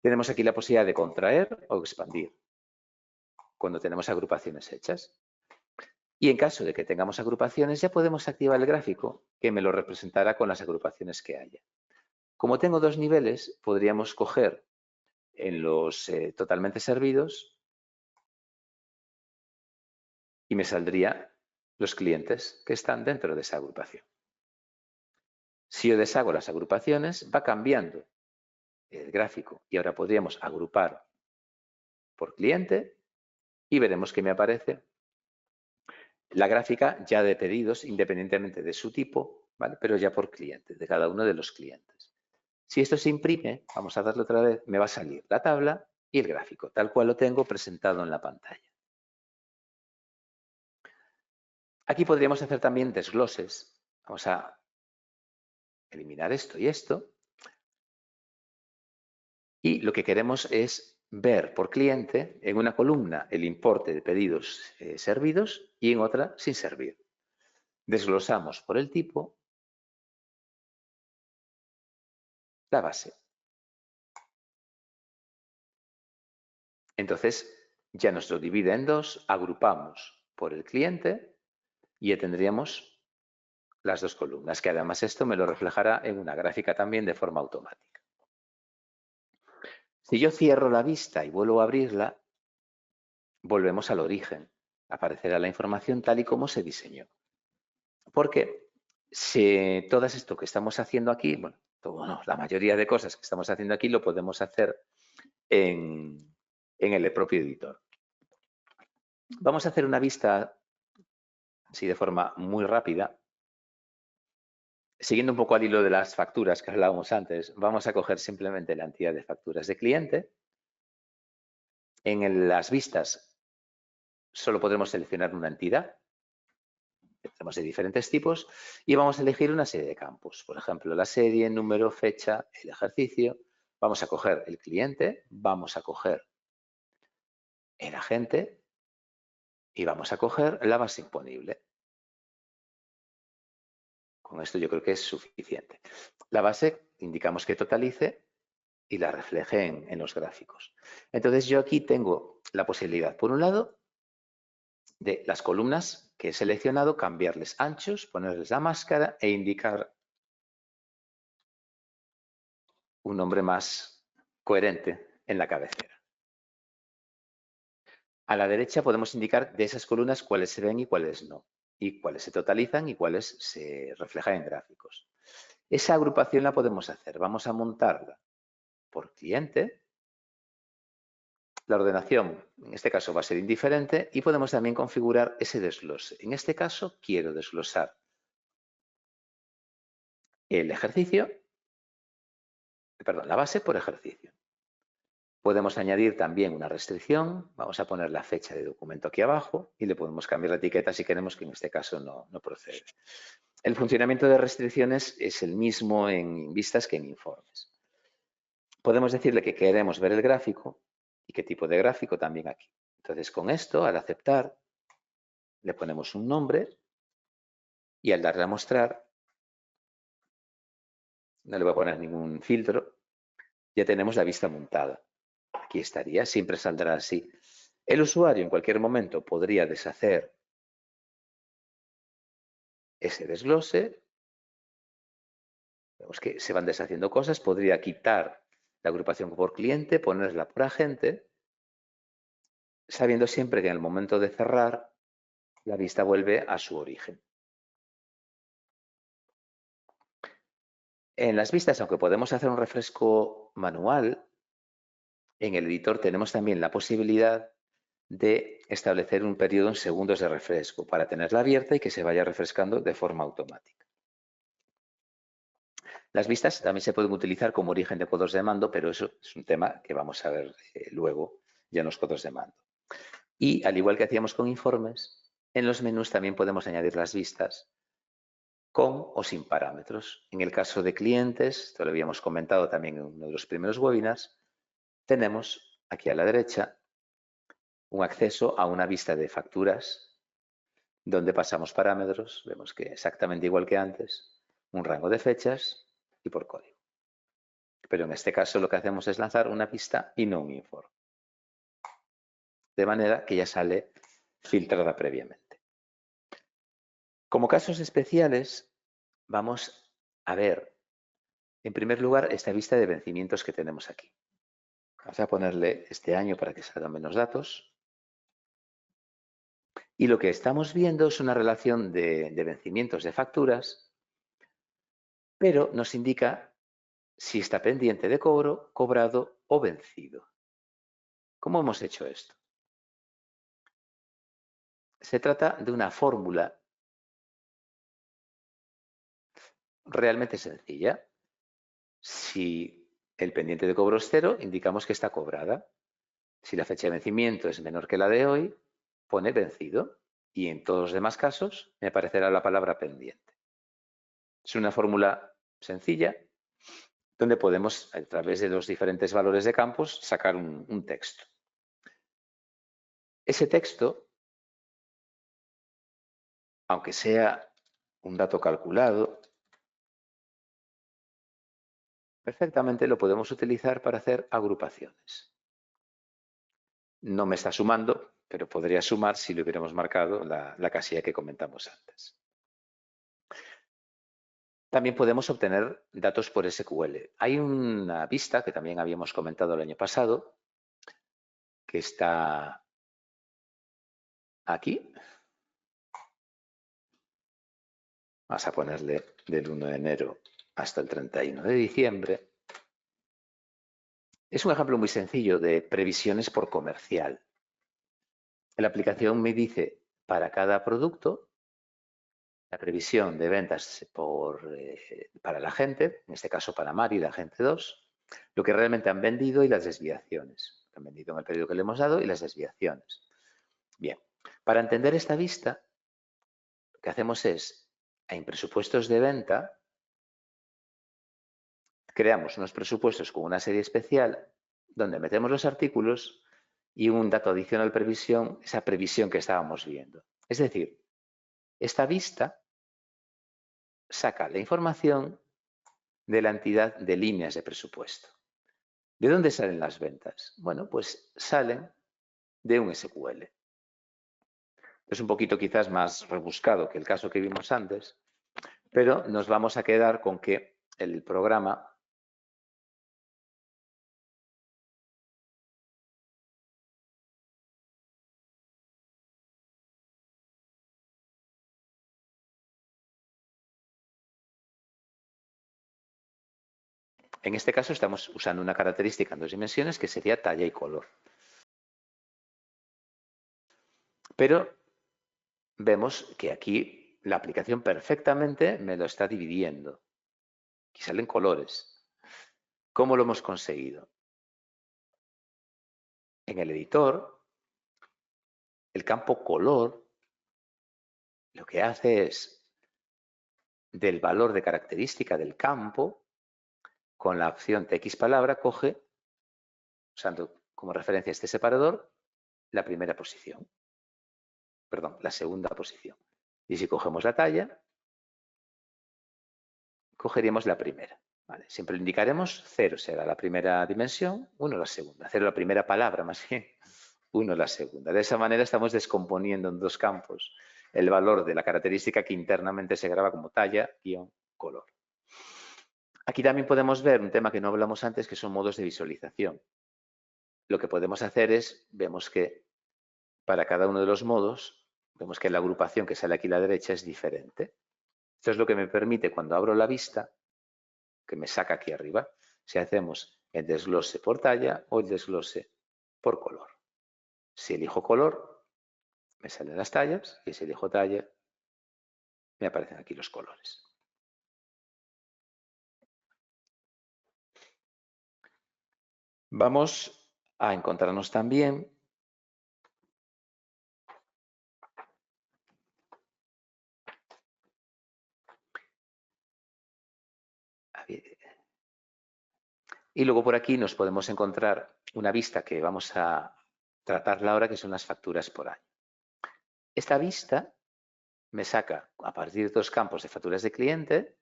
Tenemos aquí la posibilidad de contraer o expandir cuando tenemos agrupaciones hechas. Y en caso de que tengamos agrupaciones, ya podemos activar el gráfico que me lo representará con las agrupaciones que haya. Como tengo dos niveles, podríamos coger en los totalmente servidos y me saldría los clientes que están dentro de esa agrupación. Si yo deshago las agrupaciones, va cambiando el gráfico y ahora podríamos agrupar por cliente y veremos que me aparece la gráfica ya de pedidos independientemente de su tipo, ¿vale? Pero ya por cliente, de cada uno de los clientes. Si esto se imprime, vamos a darle otra vez, me va a salir la tabla y el gráfico, tal cual lo tengo presentado en la pantalla. Aquí podríamos hacer también desgloses. Vamos a eliminar esto y esto. Y lo que queremos es ver por cliente en una columna el importe de pedidos servidos y en otra sin servir. Desglosamos por el tipo la base. Entonces ya nos lo divide en dos, agrupamos por el cliente y ya tendríamos las dos columnas, que además esto me lo reflejará en una gráfica también de forma automática. Si yo cierro la vista y vuelvo a abrirla, volvemos al origen. Aparecerá la información tal y como se diseñó. Porque si todo esto que estamos haciendo aquí, bueno, la mayoría de cosas que estamos haciendo aquí lo podemos hacer en el propio editor. Vamos a hacer una vista así de forma muy rápida. Siguiendo un poco al hilo de las facturas que hablábamos antes, vamos a coger simplemente la entidad de facturas de cliente. En las vistas solo podremos seleccionar una entidad. Tenemos de diferentes tipos y vamos a elegir una serie de campos. Por ejemplo, la serie, número, fecha, el ejercicio. Vamos a coger el cliente, vamos a coger el agente y vamos a coger la base imponible. Con esto yo creo que es suficiente. La base indicamos que totalice y la refleje en los gráficos. Entonces yo aquí tengo la posibilidad, por un lado, de las columnas que he seleccionado, cambiarles anchos, ponerles la máscara e indicar un nombre más coherente en la cabecera. A la derecha podemos indicar de esas columnas cuáles se ven y cuáles no. y cuáles se totalizan y cuáles se reflejan en gráficos. Esa agrupación la podemos hacer. Vamos a montarla por cliente. La ordenación, en este caso, va a ser indiferente y podemos también configurar ese desglose. En este caso, quiero desglosar el ejercicio, perdón, la base por ejercicio. Podemos añadir también una restricción. Vamos a poner la fecha de documento aquí abajo y le podemos cambiar la etiqueta si queremos, que en este caso no procede. El funcionamiento de restricciones es el mismo en vistas que en informes. Podemos decirle que queremos ver el gráfico y qué tipo de gráfico también aquí. Entonces, con esto, al aceptar, le ponemos un nombre y al darle a mostrar, no le voy a poner ningún filtro, ya tenemos la vista montada. Aquí estaría, siempre saldrá así. El usuario en cualquier momento podría deshacer ese desglose. Vemos que se van deshaciendo cosas. Podría quitar la agrupación por cliente, ponerla por agente, sabiendo siempre que en el momento de cerrar, la vista vuelve a su origen. En las vistas, aunque podemos hacer un refresco manual, en el editor tenemos también la posibilidad de establecer un periodo en segundos de refresco para tenerla abierta y que se vaya refrescando de forma automática. Las vistas también se pueden utilizar como origen de cuadros de mando, pero eso es un tema que vamos a ver luego ya en los cuadros de mando. Y al igual que hacíamos con informes, en los menús también podemos añadir las vistas con o sin parámetros. En el caso de clientes, esto lo habíamos comentado también en uno de los primeros webinars, tenemos aquí a la derecha un acceso a una vista de facturas donde pasamos parámetros, vemos que exactamente igual que antes, un rango de fechas y por código. Pero en este caso lo que hacemos es lanzar una vista y no un informe. De manera que ya sale filtrada previamente. Como casos especiales, vamos a ver, en primer lugar, esta vista de vencimientos que tenemos aquí. Vamos a ponerle este año para que salgan menos datos. Y lo que estamos viendo es una relación de vencimientos de facturas, pero nos indica si está pendiente de cobro, cobrado o vencido. ¿Cómo hemos hecho esto? Se trata de una fórmula realmente sencilla. Si el pendiente de cobro es 0, indicamos que está cobrada. Si la fecha de vencimiento es menor que la de hoy, pone vencido. Y en todos los demás casos me aparecerá la palabra pendiente. Es una fórmula sencilla donde podemos, a través de los diferentes valores de campos, sacar un texto. Ese texto, aunque sea un dato calculado, perfectamente lo podemos utilizar para hacer agrupaciones. No me está sumando, pero podría sumar si le hubiéramos marcado la casilla que comentamos antes. También podemos obtener datos por SQL. Hay una vista que también habíamos comentado el año pasado, que está aquí. Vamos a ponerle del 1 de enero hasta el 31 de diciembre. Es un ejemplo muy sencillo de previsiones por comercial. La aplicación me dice para cada producto la previsión de ventas para la gente, en este caso para Mari, la gente 2, lo que realmente han vendido y las desviaciones. Han vendido en el periodo que le hemos dado y las desviaciones. Bien, para entender esta vista, lo que hacemos es, en presupuestos de venta, creamos unos presupuestos con una serie especial donde metemos los artículos y un dato adicional previsión, esa previsión que estábamos viendo. Es decir, esta vista saca la información de la entidad de líneas de presupuesto. ¿De dónde salen las ventas? Bueno, pues salen de un SQL. Es un poquito quizás más rebuscado que el caso que vimos antes, pero nos vamos a quedar con que el programa En este caso estamos usando una característica en 2 dimensiones que sería talla y color. Pero vemos que aquí la aplicación perfectamente me lo está dividiendo. Aquí salen colores. ¿Cómo lo hemos conseguido? En el editor, el campo color lo que hace es del valor de característica del campo, con la opción TX palabra, coge, usando como referencia este separador, la primera posición. Perdón, la segunda posición. Y si cogemos la talla, cogeríamos la primera. ¿Vale? Siempre indicaremos 0 será la primera dimensión, 1 la segunda. 0 la primera palabra, más bien, 1 la segunda. De esa manera estamos descomponiendo en 2 campos el valor de la característica que internamente se graba como talla-color. Aquí también podemos ver un tema que no hablamos antes, que son modos de visualización. Lo que podemos hacer es, vemos que para cada uno de los modos, vemos que la agrupación que sale aquí a la derecha es diferente. Esto es lo que me permite, cuando abro la vista, que me saca aquí arriba, si hacemos el desglose por talla o el desglose por color. Si elijo color, me salen las tallas, y si elijo talla, me aparecen aquí los colores. Vamos a encontrarnos también y luego por aquí nos podemos encontrar una vista que vamos a tratarla ahora, que son las facturas por año. Esta vista me saca, a partir de 2 campos de facturas de cliente,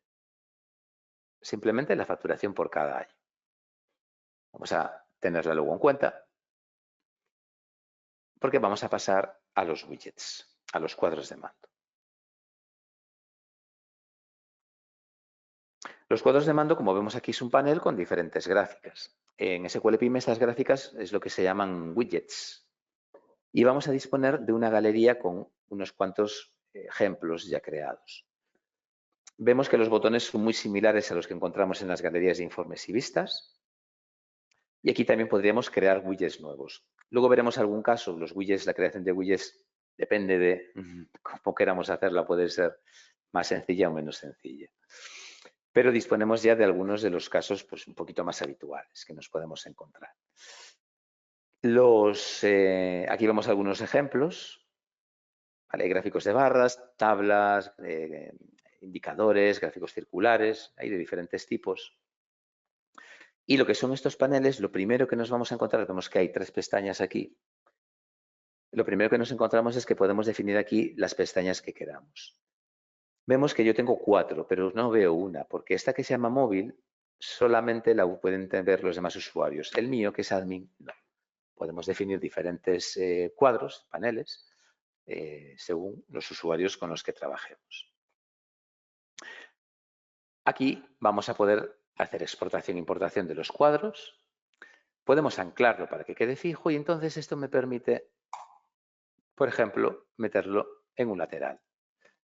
simplemente la facturación por cada año. Vamos a tenerla luego en cuenta, porque vamos a pasar a los widgets, a los cuadros de mando. Los cuadros de mando, como vemos aquí, es un panel con diferentes gráficas. En SQL PyME estas gráficas es lo que se llaman widgets. Y vamos a disponer de una galería con unos cuantos ejemplos ya creados. Vemos que los botones son muy similares a los que encontramos en las galerías de informes y vistas. Y aquí también podríamos crear widgets nuevos. Luego veremos algún caso, los widgets, la creación de widgets depende de cómo queramos hacerla, puede ser más sencilla o menos sencilla. Pero disponemos ya de algunos de los casos pues, un poquito más habituales que nos podemos encontrar. Aquí vemos algunos ejemplos. ¿Vale? Gráficos de barras, tablas, indicadores, gráficos circulares, hay de diferentes tipos. Y lo que son estos paneles, lo primero que nos vamos a encontrar, vemos que hay 3 pestañas aquí. Lo primero que nos encontramos es que podemos definir aquí las pestañas que queramos. Vemos que yo tengo 4, pero no veo una, porque esta que se llama móvil solamente la pueden ver los demás usuarios. El mío, que es admin, no. Podemos definir diferentes cuadros, paneles, según los usuarios con los que trabajemos. Aquí vamos a poder hacer exportación e importación de los cuadros. Podemos anclarlo para que quede fijo y entonces esto me permite, por ejemplo, meterlo en un lateral.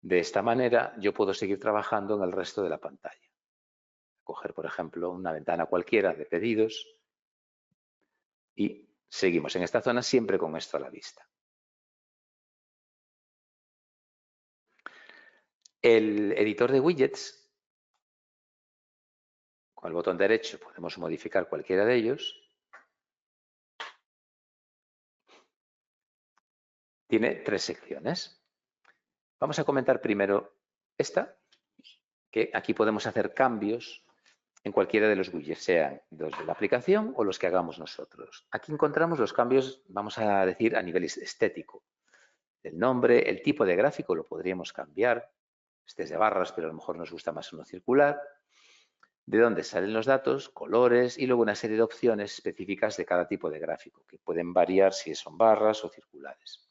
De esta manera yo puedo seguir trabajando en el resto de la pantalla. Coger, por ejemplo, una ventana cualquiera de pedidos y seguimos en esta zona siempre con esto a la vista. El editor de widgets, con el botón derecho podemos modificar cualquiera de ellos. Tiene 3 secciones. Vamos a comentar primero esta, que aquí podemos hacer cambios en cualquiera de los widgets, sean los de la aplicación o los que hagamos nosotros. Aquí encontramos los cambios, vamos a decir, a nivel estético. El nombre, el tipo de gráfico lo podríamos cambiar. Este es de barras, pero a lo mejor nos gusta más uno circular. De dónde salen los datos, colores y luego una serie de opciones específicas de cada tipo de gráfico, que pueden variar si son barras o circulares.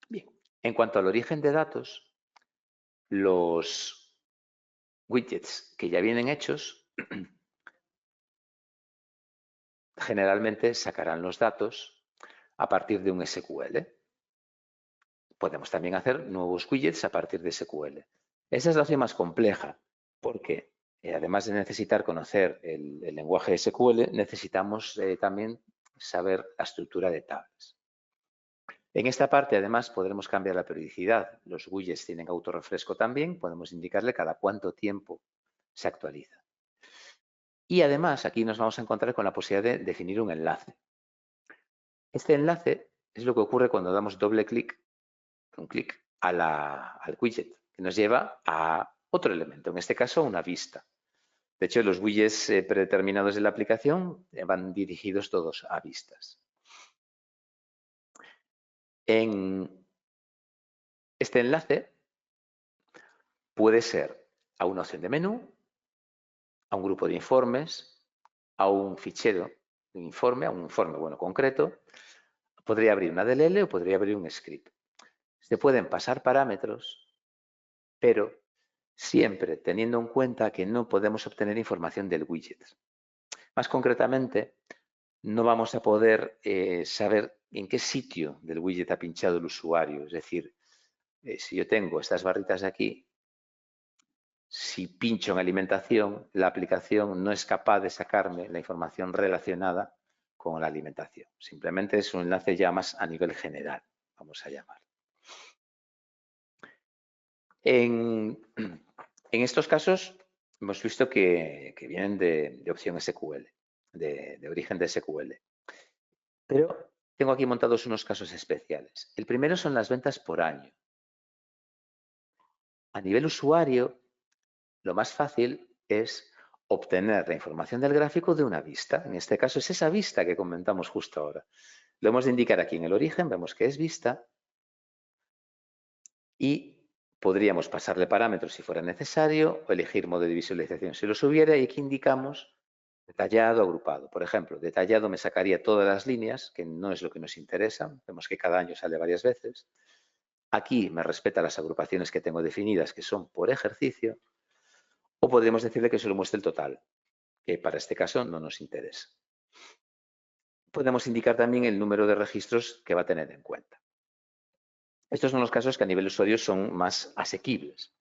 Bien, en cuanto al origen de datos, los widgets que ya vienen hechos generalmente sacarán los datos a partir de un SQL. Podemos también hacer nuevos widgets a partir de SQL. Esa es la opción más compleja, porque además de necesitar conocer el lenguaje SQL, necesitamos también saber la estructura de tablas. En esta parte, además, podremos cambiar la periodicidad. Los widgets tienen autorrefresco también. Podemos indicarle cada cuánto tiempo se actualiza. Y además, aquí nos vamos a encontrar con la posibilidad de definir un enlace. Este enlace es lo que ocurre cuando damos doble clic, un clic al widget, que nos lleva a otro elemento, en este caso una vista. De hecho, los widgets predeterminados de la aplicación van dirigidos todos a vistas. En este enlace puede ser a una opción de menú, a un grupo de informes, a un fichero de informe, a un informe concreto. Podría abrir una DLL o podría abrir un script. Se pueden pasar parámetros, pero siempre teniendo en cuenta que no podemos obtener información del widget. Más concretamente, no vamos a poder saber en qué sitio del widget ha pinchado el usuario. Es decir, si yo tengo estas barritas de aquí, si pincho en alimentación, la aplicación no es capaz de sacarme la información relacionada con la alimentación. Simplemente es un enlace ya más a nivel general, vamos a llamar. En estos casos hemos visto que vienen de opción SQL, de origen de SQL. Pero tengo aquí montados unos casos especiales. El primero son las ventas por año. A nivel usuario, lo más fácil es obtener la información del gráfico de una vista. En este caso es esa vista que comentamos justo ahora. Lo hemos de indicar aquí en el origen, vemos que es vista y podríamos pasarle parámetros si fuera necesario o elegir modo de visualización si los hubiera y aquí indicamos detallado, agrupado. Por ejemplo, detallado me sacaría todas las líneas, que no es lo que nos interesa. Vemos que cada año sale varias veces. Aquí me respeta las agrupaciones que tengo definidas, que son por ejercicio. O podríamos decirle que solo muestre el total, que para este caso no nos interesa. Podemos indicar también el número de registros que va a tener en cuenta. Estos son los casos que a nivel usuario son más asequibles.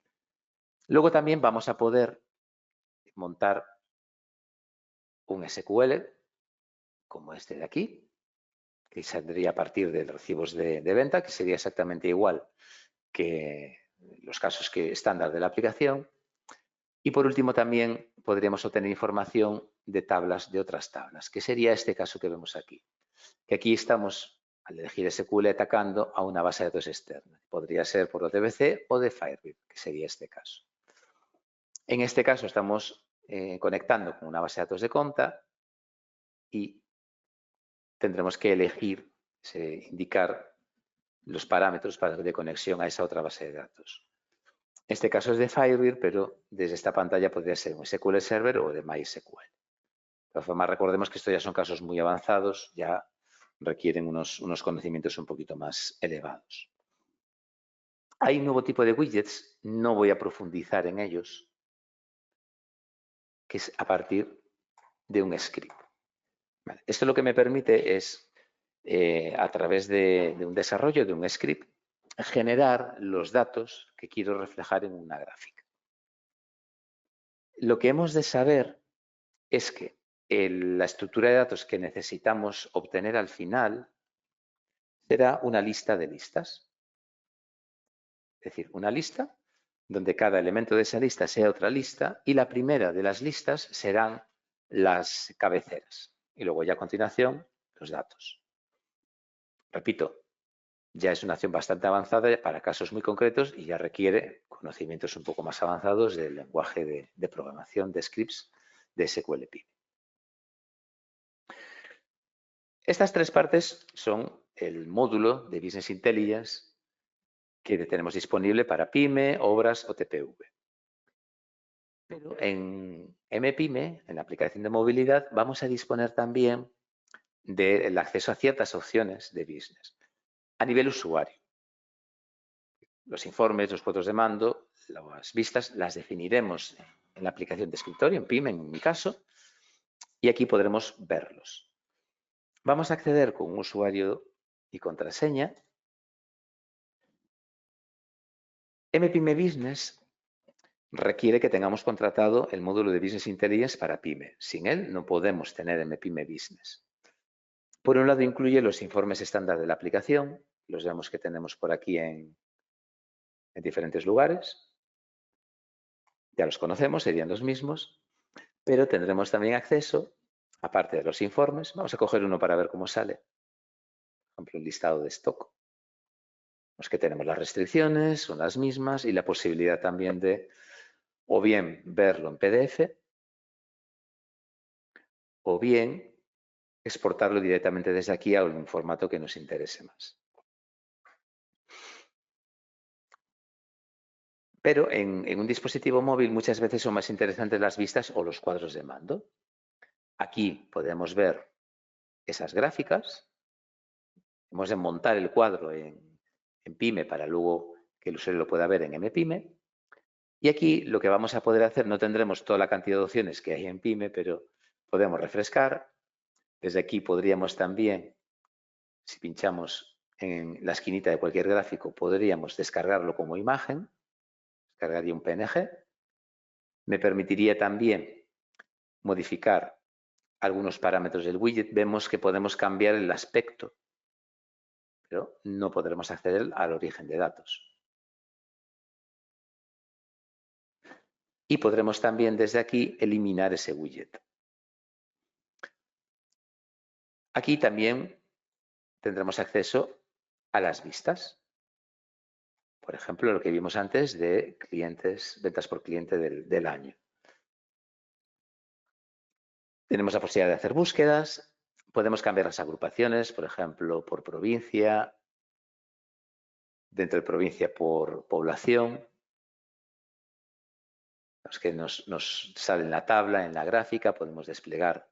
Luego también vamos a poder montar un SQL como este de aquí, que saldría a partir de recibos de venta, que sería exactamente igual que los casos estándar de la aplicación. Y por último también podríamos obtener información de tablas de otras tablas, que sería este caso que vemos aquí. Que aquí estamos, al elegir SQL, atacando a una base de datos externa. Podría ser por ODBC o de Firebird, que sería este caso. En este caso estamos conectando con una base de datos de Conta y tendremos que elegir, indicar los parámetros de conexión a esa otra base de datos. Este caso es de Firebird, pero desde esta pantalla podría ser un SQL Server o de MySQL. De todas formas, recordemos que estos ya son casos muy avanzados, ya requieren unos conocimientos un poquito más elevados. Hay un nuevo tipo de widgets, no voy a profundizar en ellos, que es a partir de un script. Vale. Esto lo que me permite es, a través de un desarrollo de un script, generar los datos que quiero reflejar en una gráfica. Lo que hemos de saber es que la estructura de datos que necesitamos obtener al final será una lista de listas. Es decir, una lista donde cada elemento de esa lista sea otra lista y la primera de las listas serán las cabeceras y luego ya a continuación los datos. Repito, ya es una acción bastante avanzada para casos muy concretos y ya requiere conocimientos un poco más avanzados del lenguaje de programación de scripts de SQL Pyme. Estas tres partes son el módulo de Business Intelligence que tenemos disponible para Pyme, Obras o TPV. Pero en MPyme, en la aplicación de movilidad, vamos a disponer también del acceso a ciertas opciones de business a nivel usuario. Los informes, los cuadros de mando, las vistas las definiremos en la aplicación de escritorio, en Pyme en mi caso, y aquí podremos verlos. Vamos a acceder con un usuario y contraseña. MPyme Business requiere que tengamos contratado el módulo de Business Intelligence para PyME. Sin él no podemos tener MPyME Business. Por un lado incluye los informes estándar de la aplicación, los vemos que tenemos por aquí en diferentes lugares. Ya los conocemos, serían los mismos, pero tendremos también acceso, aparte de los informes, vamos a coger uno para ver cómo sale. Por ejemplo, el listado de stock. Los que tenemos las restricciones son las mismas y la posibilidad también de o bien verlo en PDF o bien exportarlo directamente desde aquí a un formato que nos interese más. Pero en un dispositivo móvil muchas veces son más interesantes las vistas o los cuadros de mando. Aquí podemos ver esas gráficas. Hemos de montar el cuadro en PyME para luego que el usuario lo pueda ver en MPyME. Y aquí lo que vamos a poder hacer, no tendremos toda la cantidad de opciones que hay en PyME, pero podemos refrescar. Desde aquí podríamos también, si pinchamos en la esquinita de cualquier gráfico, podríamos descargarlo como imagen. Descargaría un PNG. Me permitiría también modificar algunos parámetros del widget. Vemos que podemos cambiar el aspecto, pero no podremos acceder al origen de datos. Y podremos también desde aquí eliminar ese widget. Aquí también tendremos acceso a las vistas. Por ejemplo, lo que vimos antes de clientes, ventas por cliente del año. Tenemos la posibilidad de hacer búsquedas. Podemos cambiar las agrupaciones, por ejemplo, por provincia, dentro de provincia por población. Los que nos sale en la tabla, en la gráfica, podemos desplegar,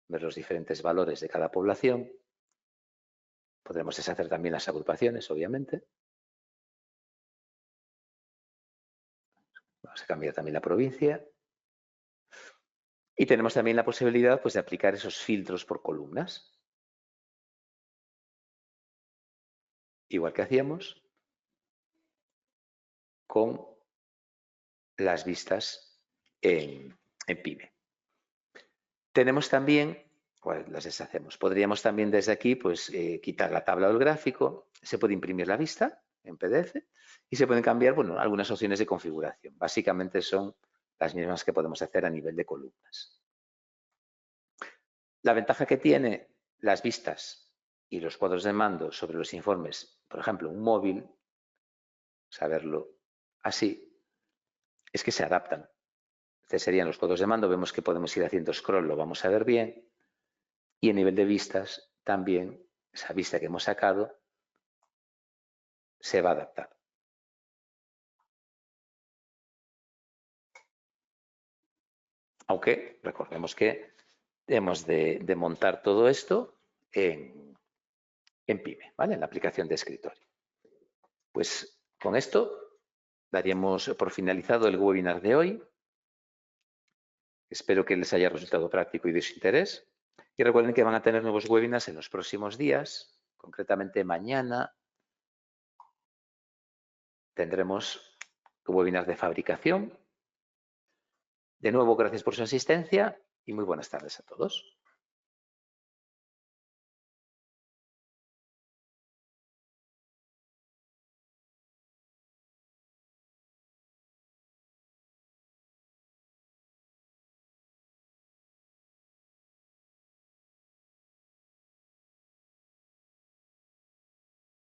ver los diferentes valores de cada población. Podremos deshacer también las agrupaciones, obviamente. Vamos a cambiar también la provincia. Y tenemos también la posibilidad pues, de aplicar esos filtros por columnas. Igual que hacíamos con las vistas en PyME. Tenemos también, las deshacemos, podríamos también desde aquí pues, quitar la tabla o el gráfico, se puede imprimir la vista en PDF y se pueden cambiar bueno, algunas opciones de configuración. Básicamente son las mismas que podemos hacer a nivel de columnas. La ventaja que tiene las vistas y los cuadros de mando sobre los informes, por ejemplo, un móvil, saberlo así, es que se adaptan. Este serían los cuadros de mando, vemos que podemos ir haciendo scroll, lo vamos a ver bien. Y a nivel de vistas, también esa vista que hemos sacado se va a adaptar. Aunque recordemos que hemos de montar todo esto en PyME, ¿vale? En la aplicación de escritorio. Pues con esto daríamos por finalizado el webinar de hoy. Espero que les haya resultado práctico y de su interés. Y recuerden que van a tener nuevos webinars en los próximos días. Concretamente mañana tendremos webinars de fabricación. De nuevo, gracias por su asistencia y muy buenas tardes a todos.